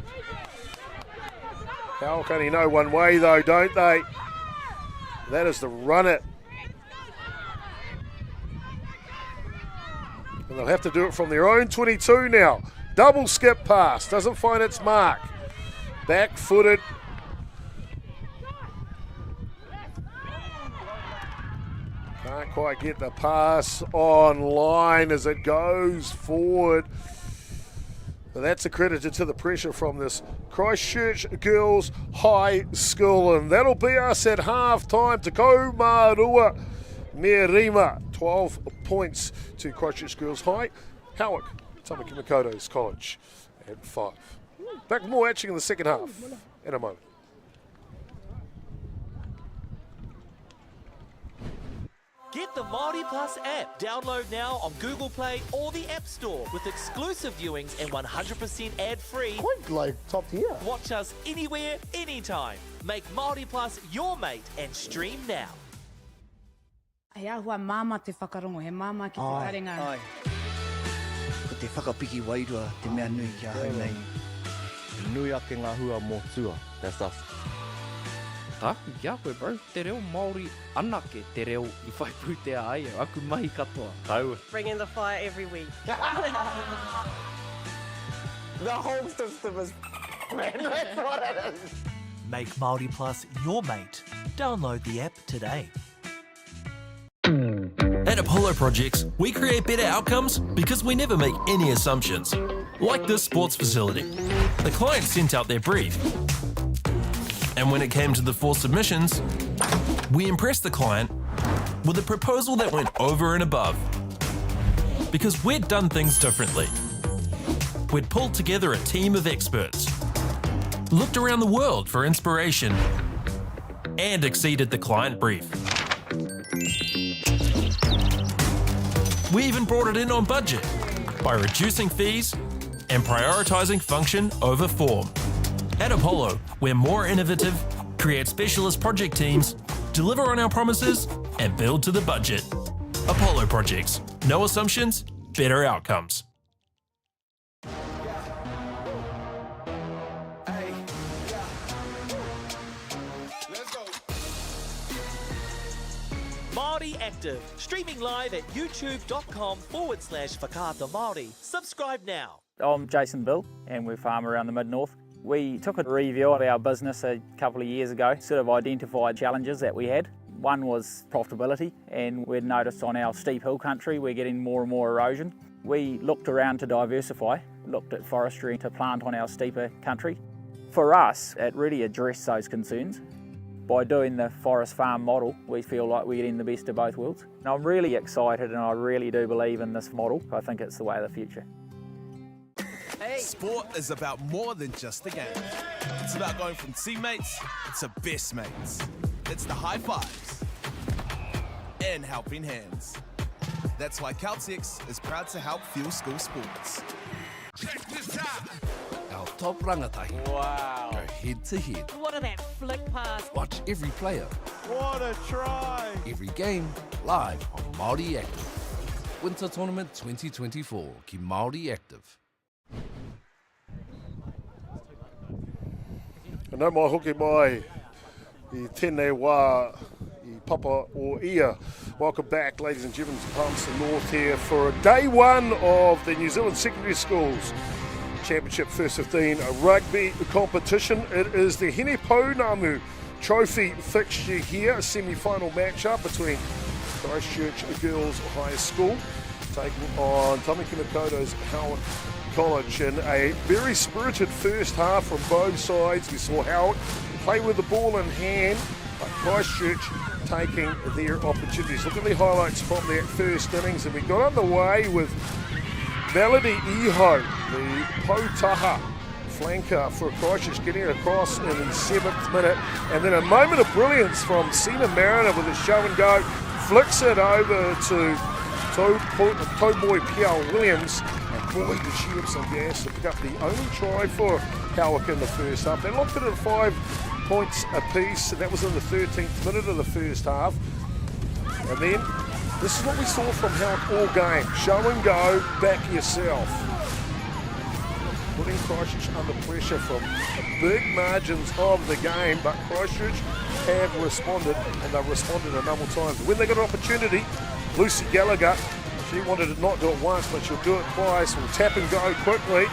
Speaker 16: Howick only know one way though, don't they? That is to run it. And they'll have to do it from their own 22 now. Double skip pass, doesn't find its mark. Back-footed. Can't quite get the pass online as it goes forward. But that's accredited to the pressure from this Christchurch Girls High School. And that'll be us at half-time. Te Kaumarua Merima, 12 points to Christchurch Girls High. Howick, Tamaki Makoto's College at 5. Back with more action in the second half in a moment.
Speaker 7: Get the Māori Plus app. Download now on Google Play or the App Store with exclusive viewings and 100% ad-free.
Speaker 16: Quite like top tier.
Speaker 7: Watch us anywhere, anytime. Make Māori Plus your mate and stream now.
Speaker 17: Ai ahua māma te whakarongo, he māma ki te tarenga.
Speaker 18: Ai. Ko te whakapiki wairua, te mea nui kia hau nei.
Speaker 19: Nui ake ngā hua mō tua. That's us.
Speaker 20: Ha? Kia koe bro, te reo Māori anake te reo I whai pūtea ai, aku mahi katoa.
Speaker 19: Kaua.
Speaker 21: Bringing the fire every week.
Speaker 18: The whole system is man, that's what it is.
Speaker 7: Make Māori Plus your mate. Download the app today.
Speaker 5: At Apollo Projects, we create better outcomes because we never make any assumptions. Like this sports facility. The client sent out their brief. And when it came to the 4 submissions, we impressed the client with a proposal that went over and above. Because we'd done things differently. We'd pulled together a team of experts, looked around the world for inspiration, and exceeded the client brief. We even brought it in on budget by reducing fees and prioritising function over form. At Apollo, we're more innovative, create specialist project teams, deliver on our promises, and build to the budget. Apollo Projects. No assumptions, better outcomes.
Speaker 7: Māori Active. Streaming live at youtube.com/Whakaata Māori. Subscribe now.
Speaker 8: I'm Jason Bill and we farm around the Mid-North. We took a review of our business a couple of years ago, sort of identified challenges that we had. One was profitability, and we'd noticed on our steep hill country we're getting more and more erosion. We looked around to diversify, looked at forestry to plant on our steeper country. For us, it really addressed those concerns. By doing the forest farm model, we feel like we're getting the best of both worlds. And I'm really excited and I really do believe in this model. I think it's the way of the future.
Speaker 22: Sport is about more than just a game. It's about going from teammates to best mates. It's the high fives and helping hands. That's why Caltex is proud to help fuel school sports.
Speaker 1: Our top rangatahi.
Speaker 22: Wow.
Speaker 1: Go head-to-head.
Speaker 6: What a that flick pass.
Speaker 1: Watch every player,
Speaker 2: What a try!
Speaker 1: every game, live on Māori Active. Winter Tournament 2024 ki Māori Active.
Speaker 16: Nau mai hoki mai I tēnei wā I papa o ia. Welcome back, ladies and gentlemen, to Palmerston North here for day one of the New Zealand Secondary Schools Championship First 15 Rugby competition. It is the Hine Pounamu Trophy fixture here, a semi-final matchup between Christchurch Girls High School taking on Tamaki Makoto's Howick College in a very spirited first half from both sides. We saw Howick play with the ball in hand, but Christchurch taking their opportunities. Look at the highlights from that first innings, and we got underway with Melody Iho, the Potaha flanker for Christchurch, getting it across in the 7th minute, and then a moment of brilliance from Sina Mariner with a show and go, flicks it over to Toboy Piao Williams, and boy did she have some gas to pick up the only try for Howick in the first half. They locked it at 5 points apiece, and that was in the 13th minute of the first half. And then this is what we saw from Howick all game. Show and go, back yourself. Putting Christchurch under pressure from the big margins of the game, but Christchurch have responded, and they've responded a number of times. When they got an opportunity, Lucy Gallagher, she wanted to not do it once, but she'll do it twice. Will tap and go quickly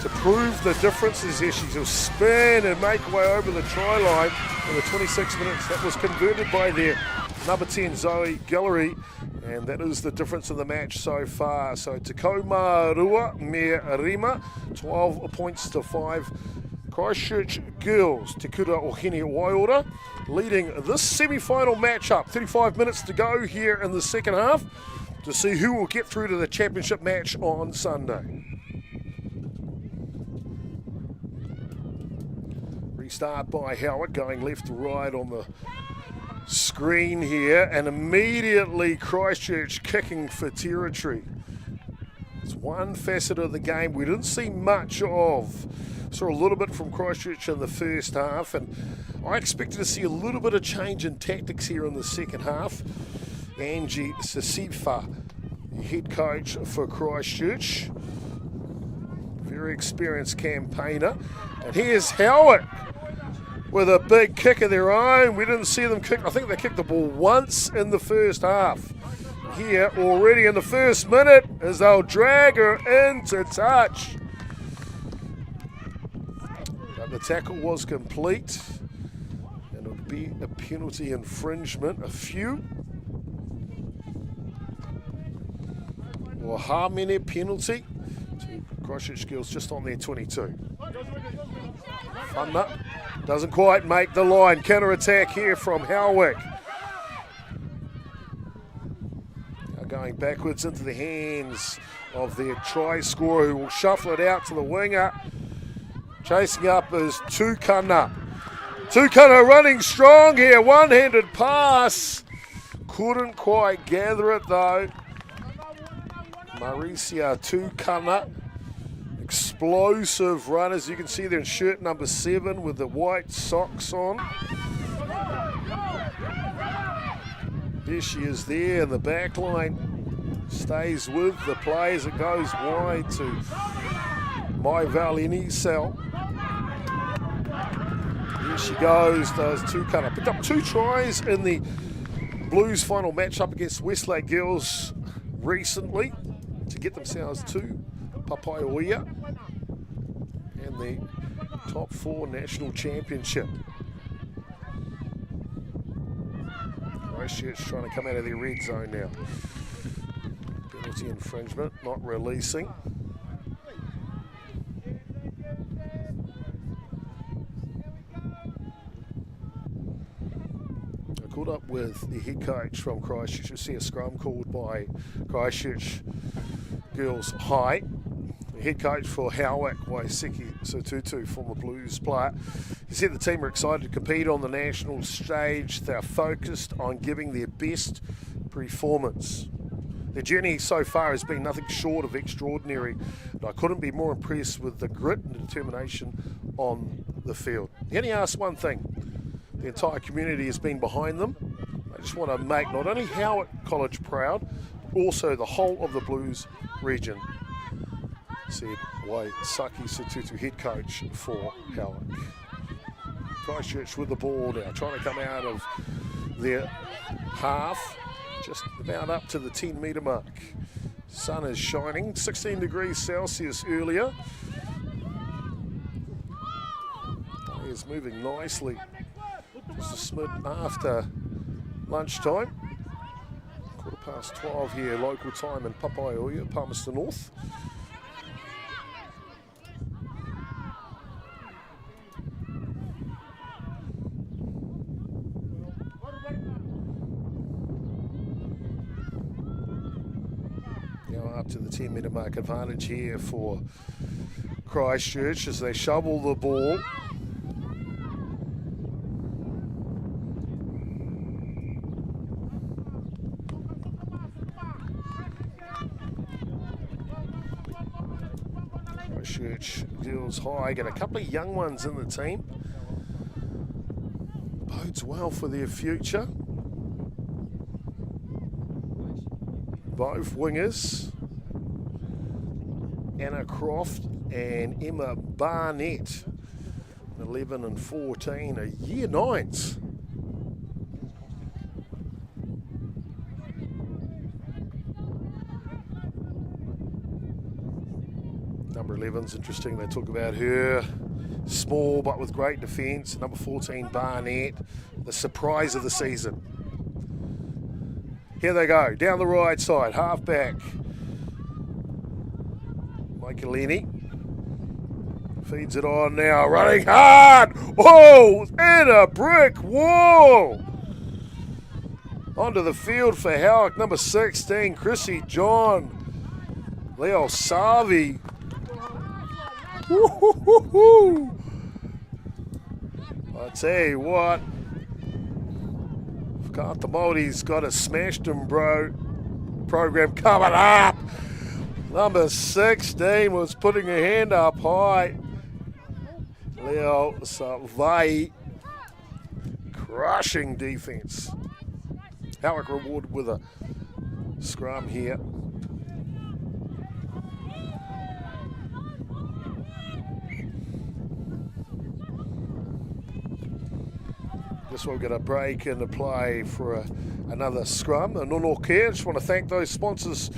Speaker 16: to prove the differences here. She'll spin and make her way over the try line in the 26 minutes. That was converted by their number 10, Zoe Guillory, and that is the difference in the match so far. So Takoma Rua me Rima, 12 points to 5. Christchurch Girls, Te Kura o Hine Waiora, leading this semi-final matchup. 35 minutes to go here in the second half to see who will get through to the championship match on Sunday. Restart by Howick, going left to right on the screen here, and immediately Christchurch kicking for territory. It's one facet of the game we didn't see much of. Saw a little bit from Christchurch in the first half, and I expected to see a little bit of change in tactics here in the second half. Angie Sasifa, the head coach for Christchurch, very experienced campaigner. And here's Howick with a big kick of their own. We didn't see them kick. I think they kicked the ball once in the first half. Here already in the first minute as they'll drag her into touch. But the tackle was complete, and it would be a penalty infringement. A few. Or Hamene penalty to Christchurch Girls just on their 22. Whana doesn't quite make the line. Counter attack here from Howick. Now going backwards into the hands of their try scorer, who will shuffle it out to the winger. Chasing up is Tukana. Tukana running strong here. One-handed pass. Couldn't quite gather it though. Maricia Tukana. Explosive run, as you can see there in shirt number 7 with the white socks on. There she is there, and the back line stays with the play as it goes wide to Mai Valini Cell. There she goes, does Tukana. Picked up 2 tries in the Blues final matchup against Westlake Girls recently to get themselves to Papaioia and the top 4 national championship. Christchurch trying to come out of their red zone now. Penalty infringement, not releasing. I caught up with the head coach from Christchurch. You see a scrum called by Christchurch Girls High. The head coach for Howick, Waiseki Sotutu, former Blues player. He said the team are excited to compete on the national stage. They're focused on giving their best performance. The journey so far has been nothing short of extraordinary, and I couldn't be more impressed with the grit and determination on the field. You only ask one thing, the entire community has been behind them. I just want to make not only Howick College proud, but also the whole of the Blues region, said Waisaki Sututu, head coach for Howick. Christchurch with the ball now, trying to come out of their half, just about up to the 10-metre mark. Sun is shining, 16 degrees Celsius earlier. He is moving nicely. Just a smid after lunchtime. 12:15 here, local time in Papaioia, Palmerston North. Up to the 10-metre mark, advantage here for Christchurch as they shovel the ball. Christchurch deals high, get a couple of young ones in the team. Bodes well for their future. Both wingers, Anna Croft and Emma Barnett, 11 and 14, are year 9s. Number 11's interesting, they talk about her, small but with great defence. Number 14, Barnett, the surprise of the season. Here they go, down the right side, half back. Michaelini feeds it on now, running hard. Oh, and a brick wall. Onto the field for Howick, number 16, Chrissy John. Leo Savi. Woo-hoo-hoo-hoo. I tell you what, the Māori's got a smashed them bro program coming up. Number 16 was putting her hand up high. Leo Savai, crushing defense. Howick rewarded with a scrum here. Guess we'll get a break and a play for another scrum. And Nono Care, just want to thank those sponsors,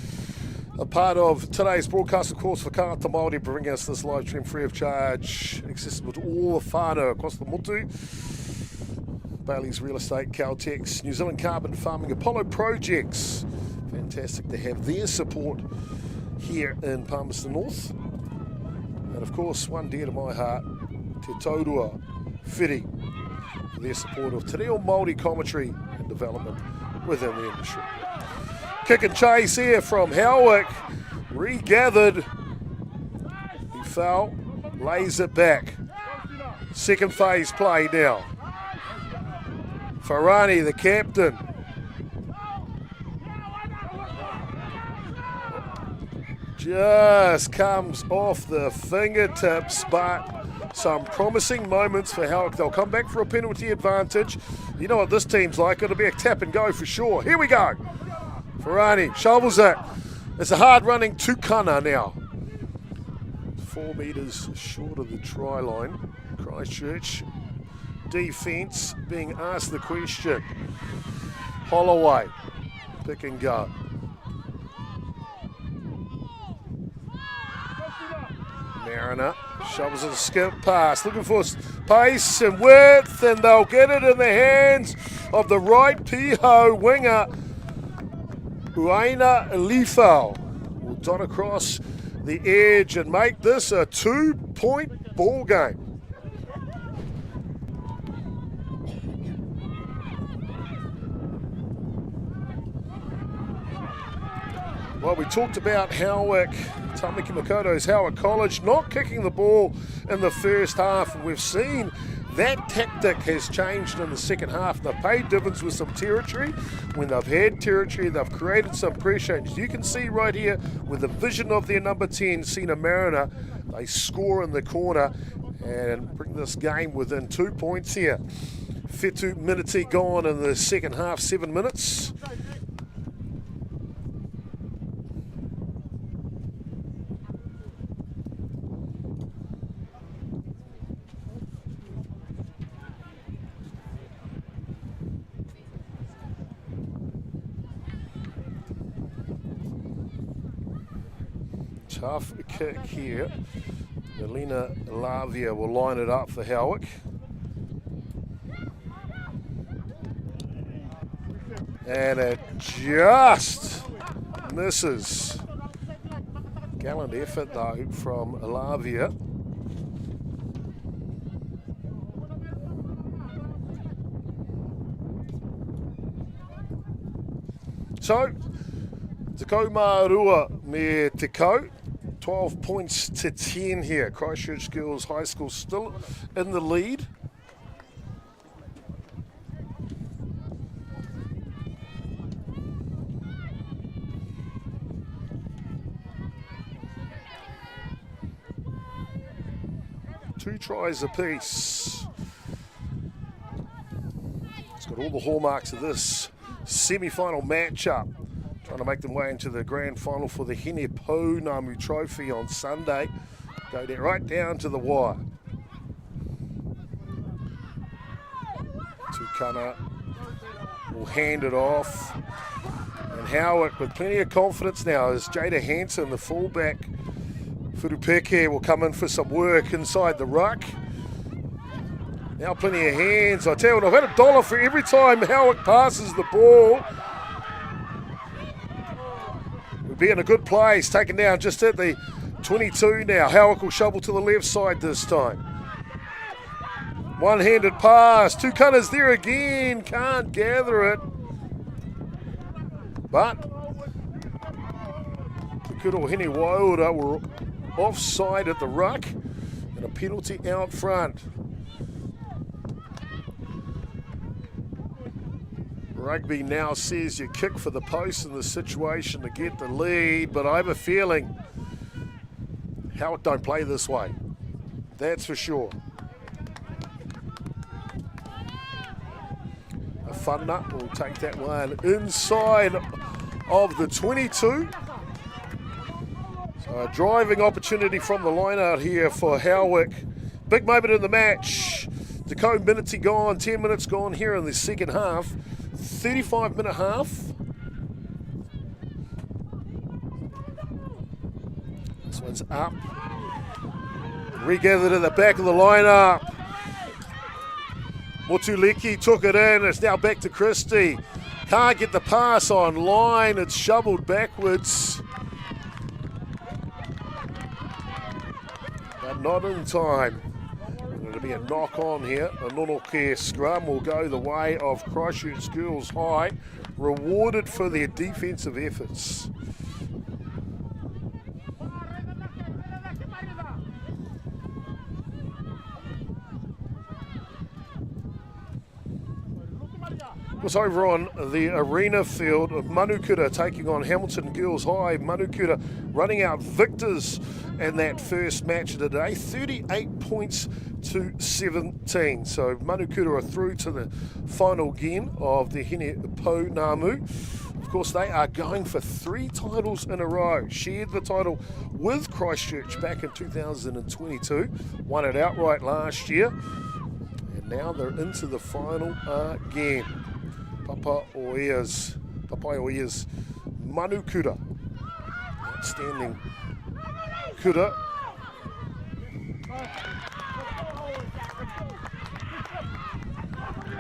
Speaker 16: a part of today's broadcast, of course, for Kāta Māori, bringing us this live stream free of charge, accessible to all the whānau across the motu. Bailey's Real Estate, Caltex, New Zealand Carbon Farming, Apollo Projects. Fantastic to have their support here in Palmerston North. And of course, one dear to my heart, Te Taurua Whiri, for their support of Te Reo Māori commentary and development within the industry. Kick and chase here from Howick, regathered. He fell, lays it back. Second phase play now. Farani, the captain. Just comes off the fingertips, but some promising moments for Howick. They'll come back for a penalty advantage. You know what this team's like. It'll be a tap and go for sure. Here we go. Farani shovels it. It's a hard running Tukana now. 4 metres short of the try line. Christchurch defence being asked the question. Holloway, pick and go. Mariner shovels a skip pass, looking for pace and width, and they'll get it in the hands of the right Piho winger, Uaina Lifau. Will dot across the edge and make this a 2-point ball game. Well, we talked about Howick, Tamaki Makoto's Howick College not kicking the ball in the first half, and we've seen that tactic has changed in the second half. They've paid dividends with some territory. When they've had territory, they've created some pressure. And you can see right here with the vision of their number 10, Sina Mariner, they score in the corner and bring this game within 2 points here. Fetu Miniti gone in the second half, 7 minutes. Tough kick here. Elena Lavia will line it up for Howick. And it just misses. Gallant effort though from Lavia. So, Te Kau Mārua me Te Kau. 12 points to 10 here. Christchurch Girls High School still in the lead. Two tries apiece. It's got all the hallmarks of this semi-final matchup. Trying to make them way into the grand final for the Hine Pounamu Trophy on Sunday. Go right down to the wire. Tukana will hand it off. And Howick with plenty of confidence now as Jada Hansen, the fullback, Furupeke will come in for some work inside the ruck. Now plenty of hands. I tell you what, I've had $1 for every time Howick passes the ball. We'll be in a good place, taken down just at the 22 now. Howick will shovel to the left side this time. One-handed pass, two cutters there again, can't gather it. But Kuro Hine Waioura were offside at the ruck and a penalty out front. Rugby now says you kick for the post in the situation to get the lead, but I have a feeling Howick don't play this way. That's for sure. A fun nut will take that one inside of the 22. So a driving opportunity from the line out here for Howick. Big moment in the match. Te Kau Miniti gone, 10 minutes gone here in the second half. 35-minute half. This one's up. Regathered at the back of the lineup. Motuleki took it in. It's now back to Christie. Can't get the pass on line. It's shoveled backwards. But not in time. It'll be a knock on here. A Nonoke scrum will go the way of Christchurch Girls High, rewarded for their defensive efforts. Of course, over on the arena field, Manukura taking on Hamilton Girls High. Manukura running out victors in that first match of the day, 38 points to 17. So Manukura are through to the final game of the Hine Pounamu. Of course, they are going for 3 titles in a row. Shared the title with Christchurch back in 2022. Won it outright last year. And now they're into the final game. Papaoia's Manukura. Outstanding Kura.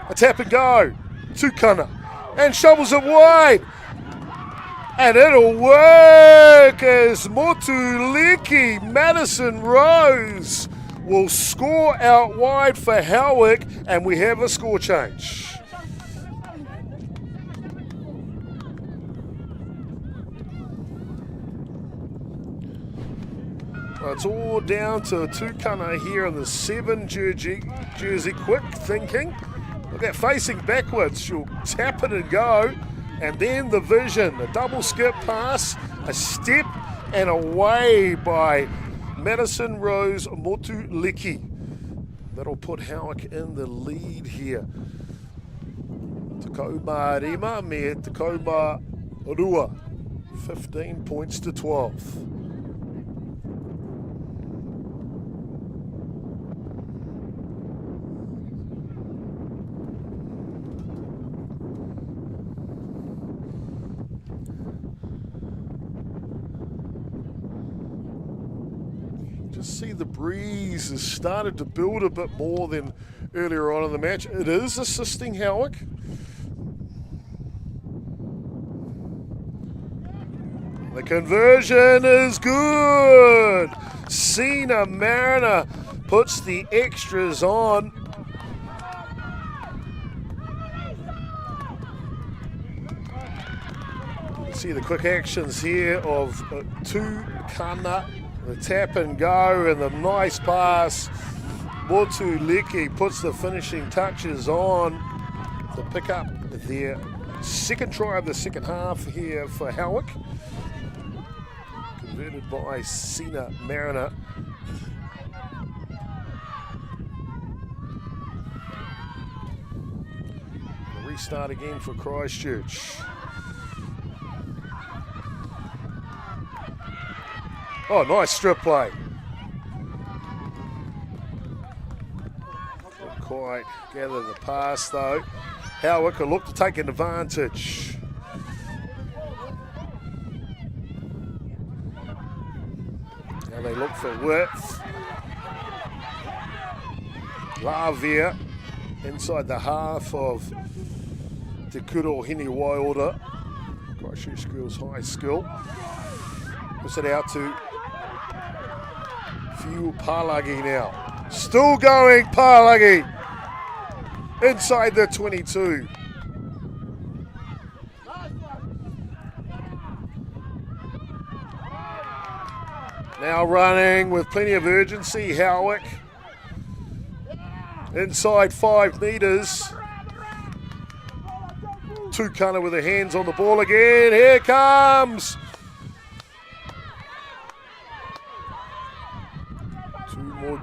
Speaker 16: A tap and go. Tukana. And shovels it wide. And it'll work as Motuleki Madison Rose will score out wide for Howick, and we have a score change. Well, it's all down to Tukana here in the 7 jersey. Quick thinking. Look at facing backwards. She'll tap it and go. And then the vision. A double skip pass. A step and away by Madison Rose Motuliki. That'll put Howick in the lead here. Takoma Rima me Takoma Rua. 15 points to 12. See the breeze has started to build a bit more than earlier on in the match. It is assisting Howick. The conversion is good. Sina Mariner puts the extras on. You can see the quick actions here of Tukana. The tap and go and the nice pass. Motuliki puts the finishing touches on to pick up their second try of the second half here for Howick. Converted by Sina Mariner. Restart again for Christchurch. Oh, nice strip play. Not quite gather the pass though. Howick will look to take an advantage. Now they look for width. Lavia inside the half of Te Kuro Hini Wilder. Christchurch Girls High Skill. Puts it out to Fiu Palagi now. Still going, Palagi. Inside the 22. Now running with plenty of urgency, Howick. Inside 5 metres. Tukana with her hands on the ball again. Here comes.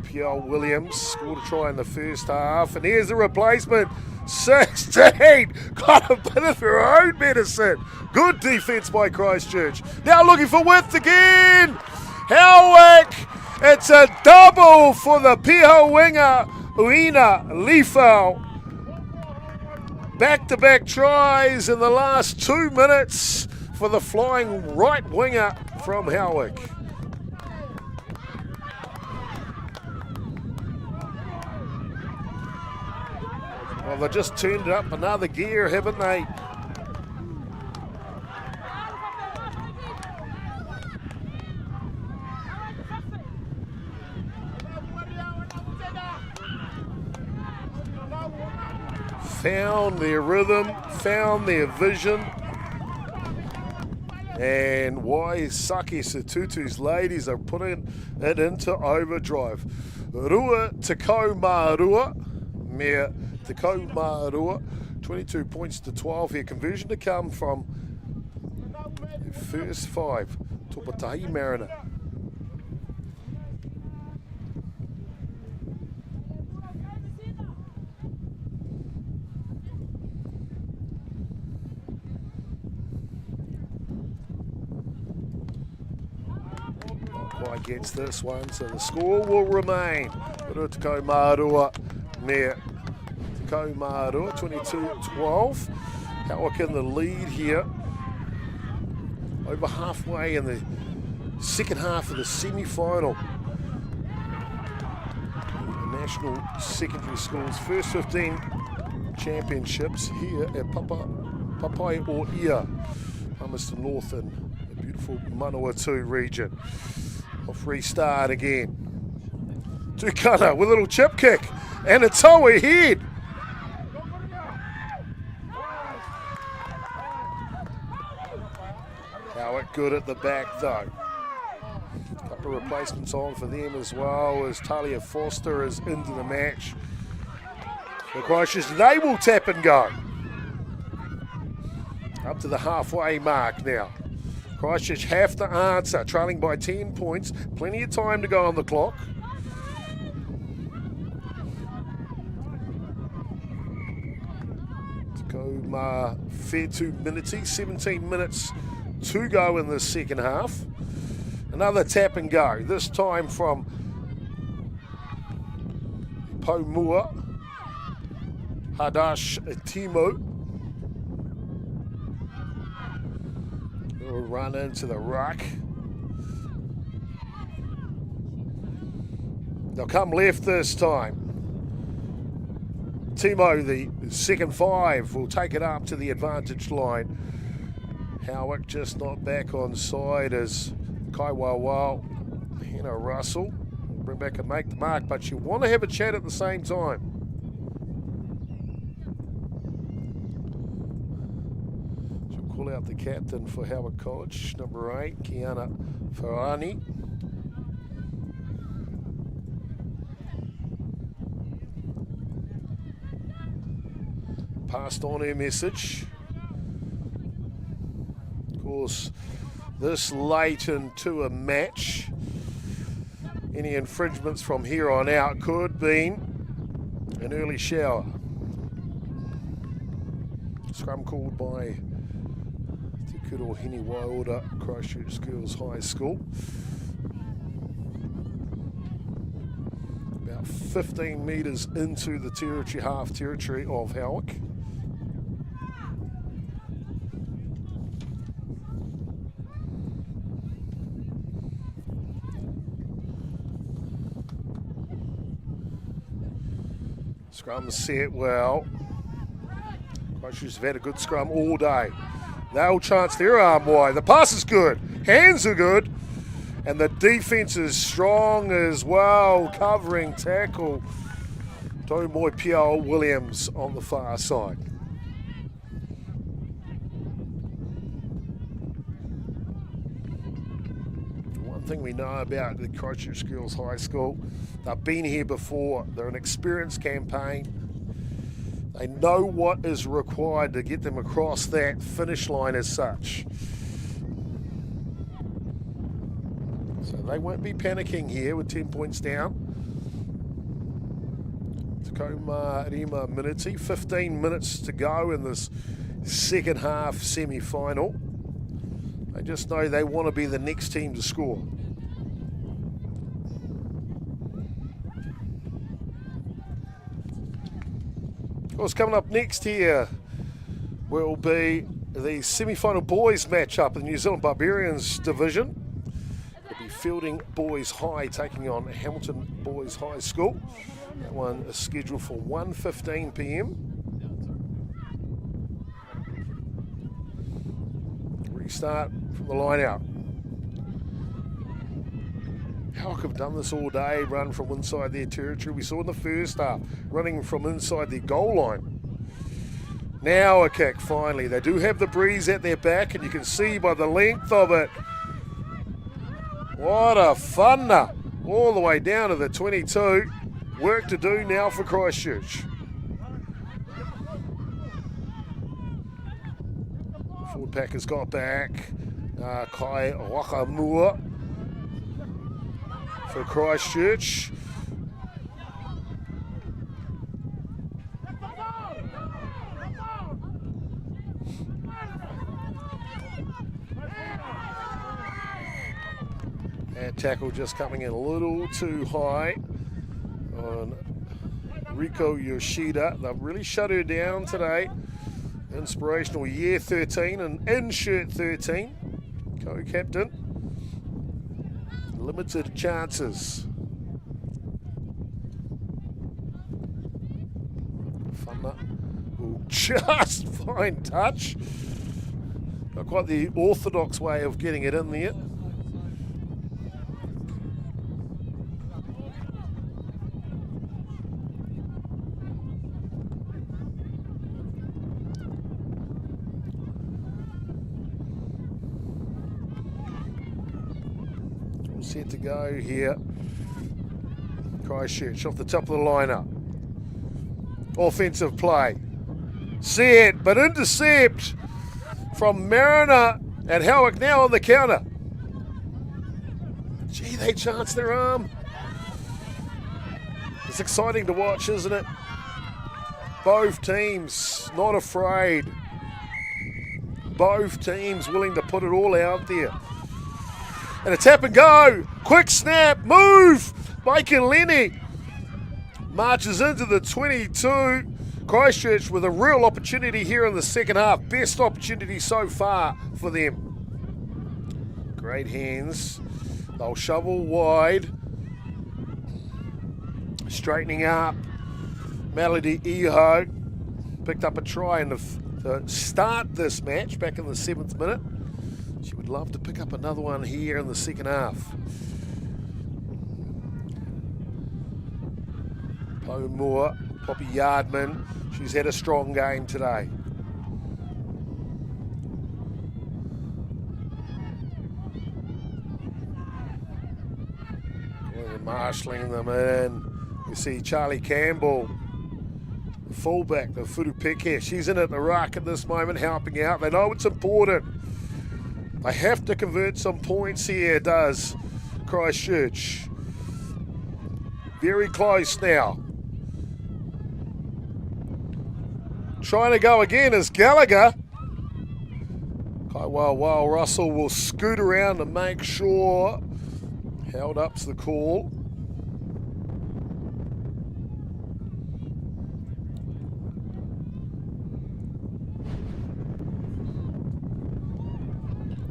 Speaker 16: Pierre Williams scored a try in the first half, and here's the replacement. 16 got a bit of her own medicine. Good defense by Christchurch. Now looking for width again. Howick, it's a double for the Piho winger Uina Lifau. Back-to-back tries in the last 2 minutes for the flying right winger from Howick. Well, they just turned it up another gear, haven't they? Found their rhythm, found their vision. And Waisake Satutu's ladies are putting it into overdrive. Rua Takoma Rua, Mea Takoma Rua, 22 points to 12 here. Conversion to come from the first 5. Topatahi Mariner. Quite gets this one, so the score will remain. Takoma Rua, Mea Takoma Rua, 22-12. Howick in the lead here. Over halfway in the second half of the semi-final. National Secondary Schools First 15 Championships here at Papai Oia, Palmerston North in the beautiful Manukura region. Off restart again. Tukana with a little chip kick and a toe ahead. Howick good at the back though. Couple couple of replacements on for them as well, as Talia Foster is into the match. The Christchurch, they will tap and go. Up to the halfway mark now. Christchurch have to answer, trailing by 10 points. Plenty of time to go on the clock. Takoma Fetu Miniti, 17 minutes to go in the second half. Another tap and go, this time from Paumua, Hadash Timo. Will run into the ruck. They'll come left this time. Timo, the second five, will take it up to the advantage line. Howick just not back on side as Kaiwawao, Hannah Russell will bring back and make the mark, but you want to have a chat at the same time. She'll call out the captain for Howick College, number 8, Kiana Farani. Passed on her message. Of course, this late into a match, any infringements from here on out could be an early shower. Scrum called by Te Kurohini Waiora Christchurch Girls High School. About 15 metres into the territory, half territory of Howick. Scrum set well. Christchurch have had a good scrum all day. They'll chance their arm wide. The pass is good. Hands are good. And the defence is strong as well. Covering tackle. Tomoy Pio Williams on the far side. One thing we know about the Christchurch Girls High School, they've been here before. They're an experienced campaign. They know what is required to get them across that finish line as such. So they won't be panicking here with 10 points down. Takoma Rima Miniti, 15 minutes to go in this second half semi-final. They just know they want to be the next team to score. Of course, coming up next here will be the semi-final boys matchup in the New Zealand Barbarians division. It'll be Feilding Boys High taking on Hamilton Boys High School. That one is scheduled for 1:15 p.m. Restart from the line out. Howick have done this all day, run from inside their territory. We saw in the first half, running from inside their goal line. Now a kick, finally. They do have the breeze at their back, and you can see by the length of it. What a funner. All the way down to the 22. Work to do now for Christchurch. Forward pack has got back. Kai Wakamua for Christchurch. That tackle just coming in a little too high on Riko Yoshida. They've really shut her down today. Inspirational year 13 and in shirt 13. Co-captain. Limited chances. Funna will just find touch. Not quite the orthodox way of getting it in there. Set to go here. Christchurch off the top of the lineup. Offensive play. Set, but intercept from Mariner and Howick now on the counter. Gee, they chance their arm. It's exciting to watch, isn't it? Both teams not afraid. Both teams willing to put it all out there. And a tap and go. Quick snap. Move. Mike and Lenny marches into the 22. Christchurch with a real opportunity here in the second half. Best opportunity so far for them. Great hands. They'll shovel wide. Straightening up. Melody Iho picked up a try in to start this match back in the 7th minute. She would love to pick up another one here in the second half. Poe Moore, Poppy Yardman, she's had a strong game today. They're marshalling them in. You see Charlie Campbell, the fullback, the Furupeke. She's in at the ruck at this moment, helping out. They know it's important. They have to convert some points here, does Christchurch. Very close now. Trying to go again is Gallagher. While Russell will scoot around to make sure. Held up's the call.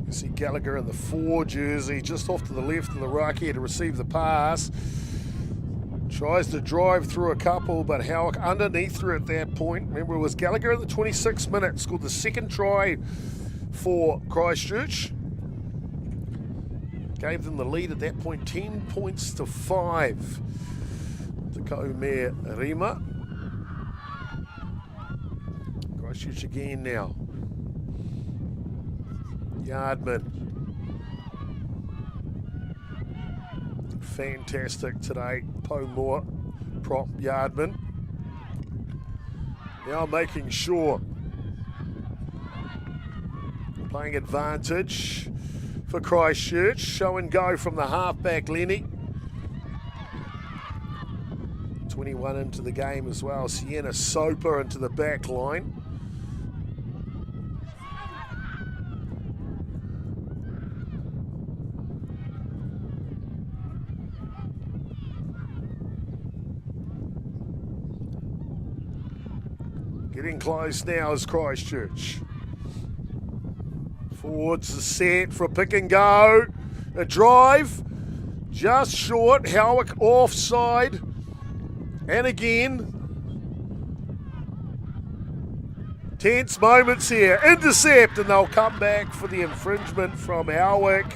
Speaker 16: You see Gallagher in the 4 jersey, just off to the left of the ruck here to receive the pass. Tries to drive through a couple, but Howick underneath her at that point. Remember, it was Gallagher at the 26th minute, scored the second try for Christchurch. Gave them the lead at that point, 10 points to 5. To Komea Rima. Christchurch again now. Yardman. Fantastic today. Poe Moore, prop Yardman. Now making sure. Playing advantage for Christchurch. Show and go from the halfback, Lenny. 21 into the game as well. Sienna Soper into the back line. Getting close now is Christchurch. Forwards the set for a pick and go. A drive. Just short. Howick offside. And again. Tense moments here. Intercept, and they'll come back for the infringement from Howick.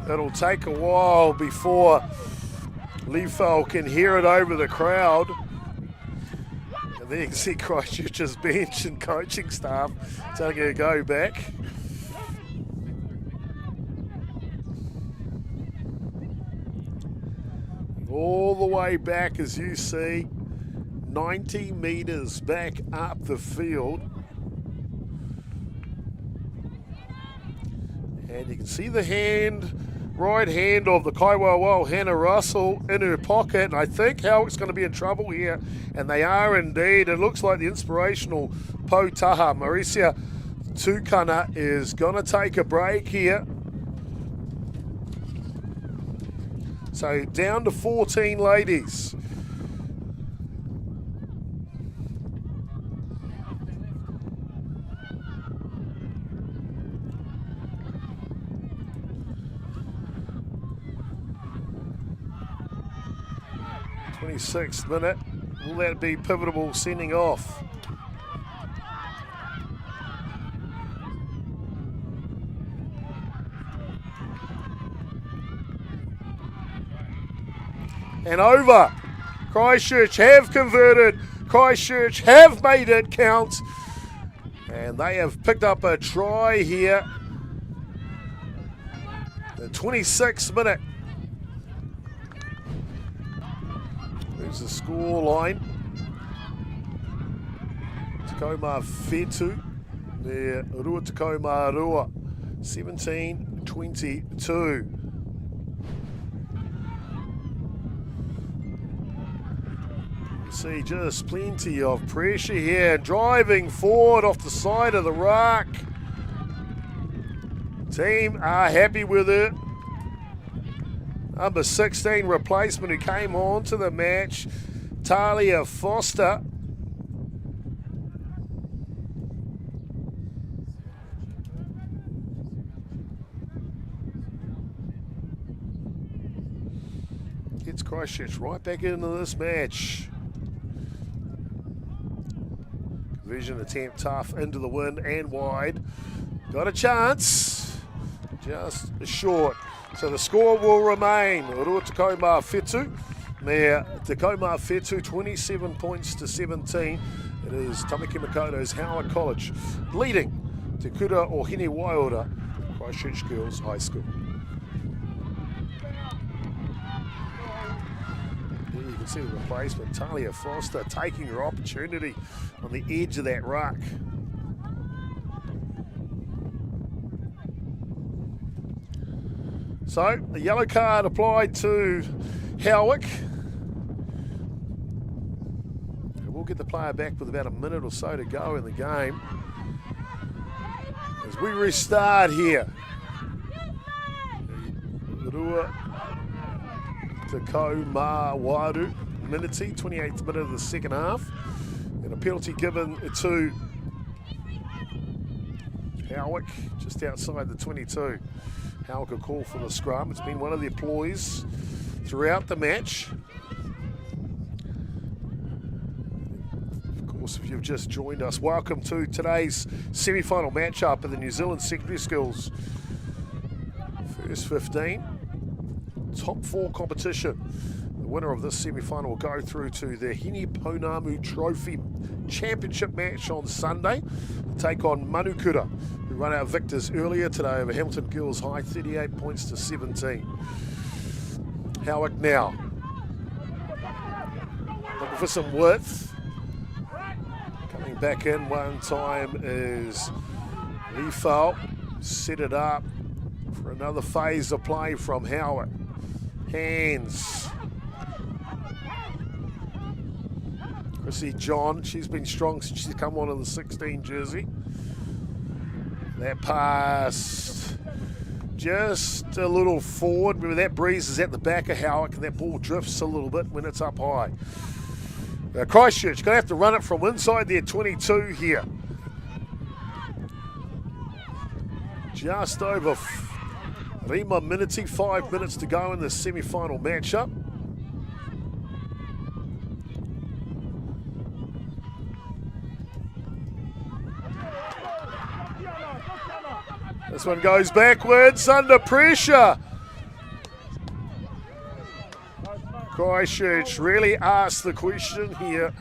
Speaker 16: It'll take a while before Liefeld can hear it over the crowd. And then you can see Christchurch's bench and coaching staff telling her to go back. All the way back, as you see, 90 metres back up the field. And you can see the right hand of the Kaiwawa, Hannah Russell, in her pocket. And I think Howick's going to be in trouble here. And they are indeed. It looks like the inspirational Po Taha, Marisia Tukana, is going to take a break here. So down to 14 ladies. '26th minute. Will that be pivotal sending off? And over. Christchurch have converted. Christchurch have made it count. And they have picked up a try here. The 26th minute. Here's the score line. Tacoma Whetu, there, Rua Tacoma Rua, 17-22. You see just plenty of pressure here, driving forward off the side of the ruck. Team are happy with it. Number 16 replacement who came on to the match, Talia Foster. Gets Christchurch right back into this match. Conversion attempt tough into the wind and wide. Got a chance, just short. So the score will remain Rua Tacoma Whetu. There, Tacoma Whetu 27 points to 17. It is Tamaki Makoto's Howard College leading Te Kura o Hine Waiora Christchurch Girls High School. There you can see the replacement, Talia Foster, taking her opportunity on the edge of that ruck. So, a yellow card applied to Howick. We'll get the player back with about a minute or so to go in the game. As we restart here. Rua Tacoma Waru, Miniti, 28th minute of the second half. And a penalty given to Howick, just outside the 22. Howick a call for the scrum. It's been one of their ploys throughout the match. Of course, if you've just joined us, welcome to today's semi-final matchup of the New Zealand Secondary Schools First 15 top 4 competition. The winner of this semi-final will go through to the Hine Pounamu Trophy Championship match on Sunday to take on Manukura, who run out victors earlier today over Hamilton Girls High, 38 points to 17. Howick now looking for some width. Coming back in one time is Leifau. Set it up for another phase of play from Howick. Hands. Chrissy John, she's been strong since she's come on in the 16 jersey. That pass just a little forward. Remember, that breeze is at the back of Howick and that ball drifts a little bit when it's up high. Christchurch going to have to run it from inside their 22 here. Just over Rima Miniti, 5 minutes to go in the semi-final matchup. This one goes backwards under pressure. Christchurch really asked the question here.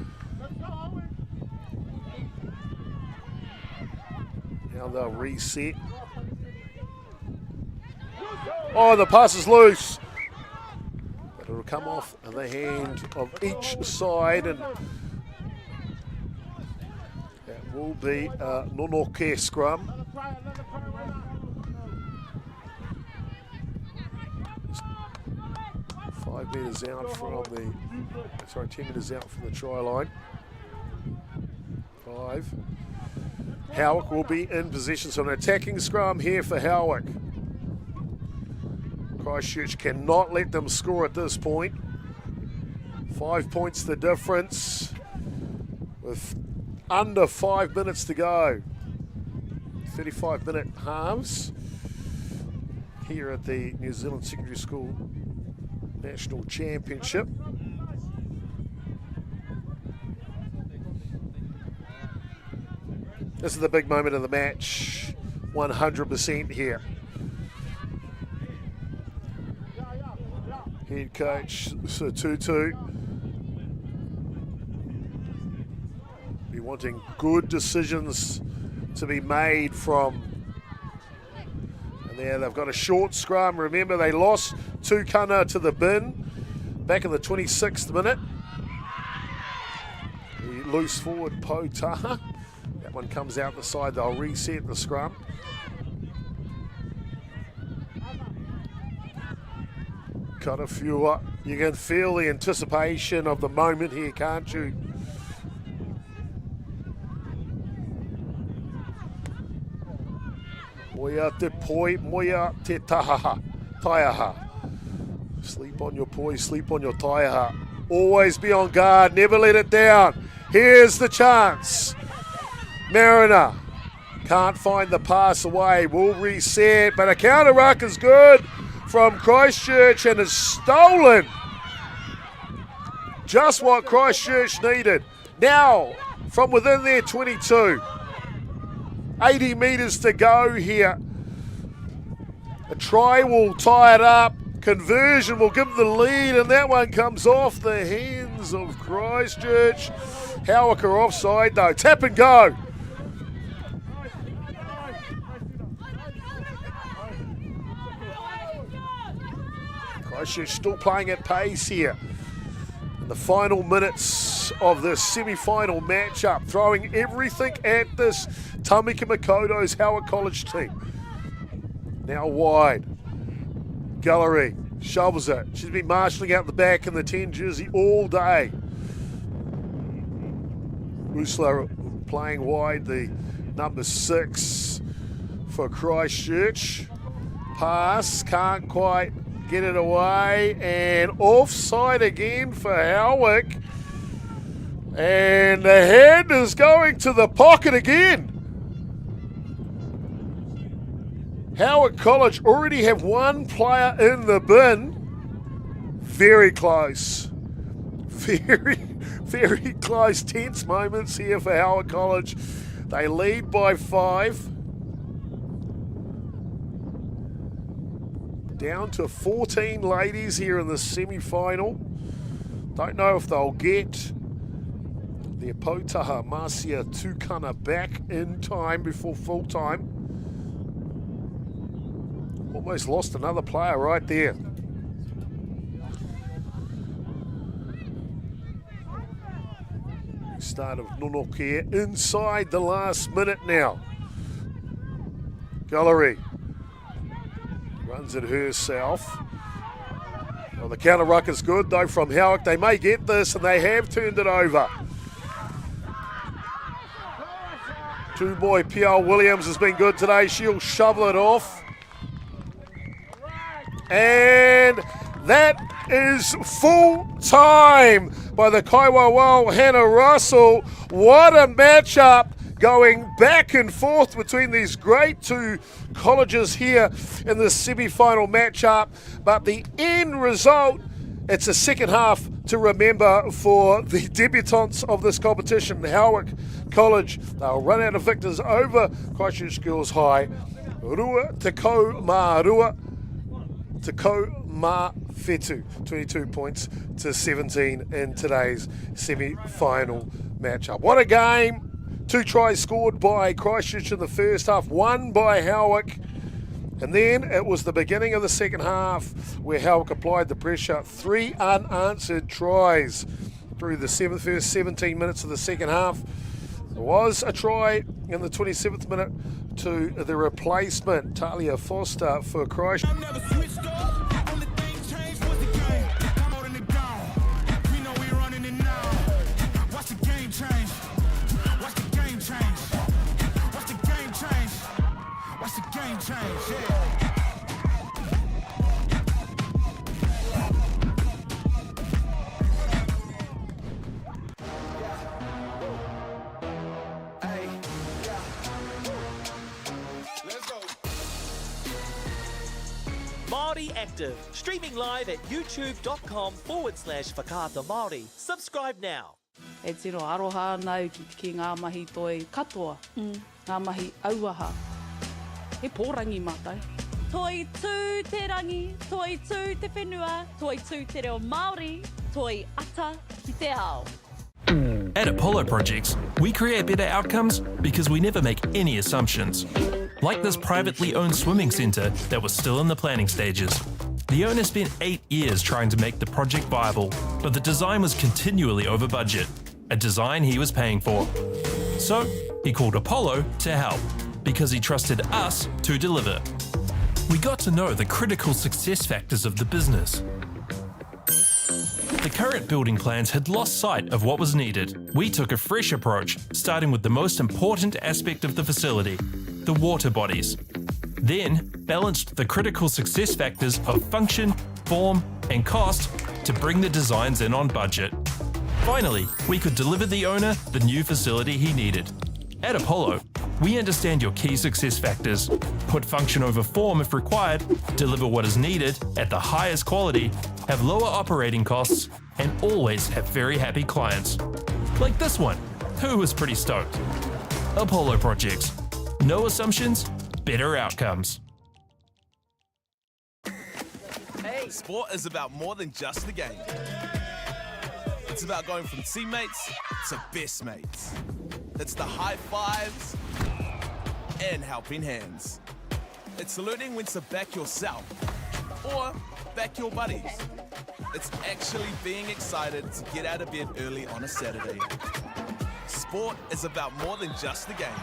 Speaker 16: Now they'll reset. Oh, the pass is loose. But it'll come off in the hand of each side, and that will be a Nonoke scrum. 5 metres out from the, 10 metres out from the try line. 5. Howick will be in position, so an attacking scrum here for Howick. Christchurch cannot let them score at this point. 5 points the difference with under 5 minutes to go. 35-minute halves here at the New Zealand Secondary School National Championship. This is the big moment of the match, 100% here. Head coach Tutu be wanting good decisions to be made from. And there they've got a short scrum. Remember, they lost Tukana to the bin back in the 26th minute. loose forward Potaha. That one comes out the side. They'll reset the scrum. Karafua, you can feel the anticipation of the moment here, can't you? Moia te poi, moia te tahaha, taiaha. Sleep on your poi, sleep on your taiaha. Always be on guard, never let it down. Here's the chance. Mariner can't find the pass away, will reset, but a counter ruck is good from Christchurch and is stolen. Just what Christchurch needed. Now, from within their 22, 80 metres to go here. A try will tie it up. Conversion will give the lead, and that one comes off the hands of Christchurch. Howick are offside though. Tap and go. Christchurch still playing at pace here. In the final minutes of the semi-final matchup, throwing everything at this Tamika Makoto's Howard College team. Now wide. Gallery shovels it. She's been marshalling out the back in the 10 jersey all day. Usler playing wide, the number 6 for Christchurch. Pass, can't quite get it away, and offside again for Howick. And the head is going to the pocket again. Howard College already have one player in the bin. Very close. Very close, tense moments here for Howard College. They lead by 5. Down to 14 ladies here in the semi-final. Don't know if they'll get their Potaha Marcia Tukana back in time before full time. Almost lost another player right there. Start of Nunokia inside the last minute now. Gallery runs it herself. Well, the counter ruck is good though from Howick. They may get this, and they have turned it over. Two-boy P.L. Williams has been good today. She'll shovel it off. And that is full time by the Kaiwawao Hannah Russell. What a matchup going back and forth between these great two colleges here in the semi-final matchup. But the end result, it's a second half to remember for the debutantes of this competition. Howick College, they'll run out of victors over Christchurch Girls High. Rua te ko mā rua. Te ko mā whetu, 22 points to 17 in today's semi-final matchup. What a game. 2 tries scored by Christchurch in the first half, 1 by Howick. And then it was the beginning of the second half where Howick applied the pressure. 3 unanswered tries through the first 17 minutes of the second half. There was a try in the 27th minute to the replacement, Talia Foster, for Christchurch.
Speaker 7: Māori Active, streaming live at youtube.com/Whakaata Māori. Subscribe now.
Speaker 17: E tino aroha nau ki ngā mahi toi katoa, ngā mahi auaha. He pōrangi mātai.
Speaker 3: Toi tū te rangi, toi tū te whenua, toi tū te reo Māori, toi ata ki te ao.
Speaker 5: At Apollo Projects, we create better outcomes because we never make any assumptions. Like this privately owned swimming centre that was still in the planning stages. The owner spent 8 years trying to make the project viable, but the design was continually over budget. a design he was paying for. So he called Apollo to help, because he trusted us to deliver. We got to know the critical success factors of the business. The current building plans had lost sight of what was needed. We took a fresh approach, starting with the most important aspect of the facility, the water bodies. Then balanced the critical success factors of function, form, and cost to bring the designs in on budget. Finally, we could deliver the owner the new facility he needed. At Apollo, we understand your key success factors, put function over form if required, deliver what is needed at the highest quality, have lower operating costs, and always have very happy clients. Like this one, who was pretty stoked. Apollo Projects. No assumptions, better outcomes.
Speaker 22: Sport is about more than just a game. It's about going from teammates to best mates. It's the high fives and helping hands. It's learning when to back yourself or back your buddies. It's actually being excited to get out of bed early on a Saturday. Sport is about more than just the game.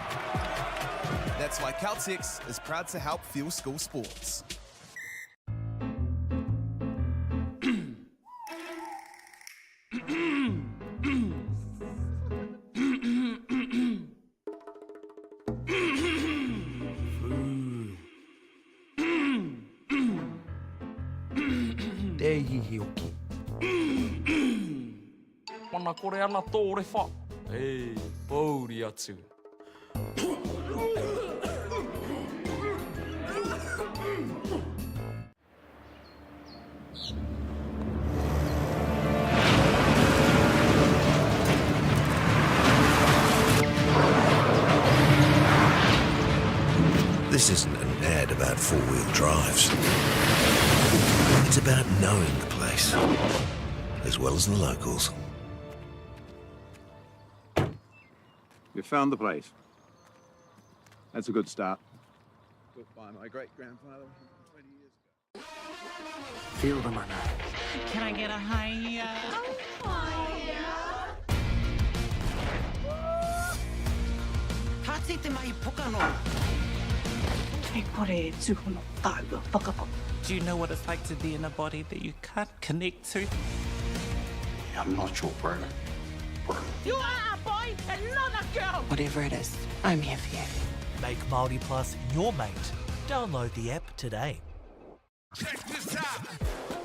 Speaker 22: That's why Caltex is proud to help fuel school sports.
Speaker 14: Mana kore ana tōre wha. Hei, pauri atu.
Speaker 10: This isn't an ad about four-wheel drives. It's about knowing the place, as well as the locals.
Speaker 4: We found the place. That's a good start. Built by my great-grandfather 20 years ago.
Speaker 18: Feel the mana.
Speaker 21: Can I get a hiya?
Speaker 18: Tāti te mai pokano.
Speaker 21: Do you know what it's like to be in a body that you can't connect to?
Speaker 18: I'm not your bro.
Speaker 21: You are a boy and not a girl!
Speaker 18: Whatever it is, I'm here for you.
Speaker 7: Make Māori Plus your mate. Download the app today.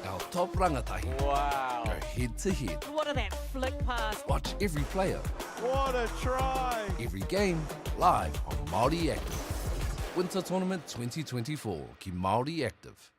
Speaker 1: Our top rangatahi.
Speaker 2: Wow.
Speaker 1: Go head to head.
Speaker 3: What are that flick pass?
Speaker 1: Watch every player.
Speaker 2: What a try.
Speaker 1: Every game live on Māori Active. Winter Tournament 2024 ki Māori Active.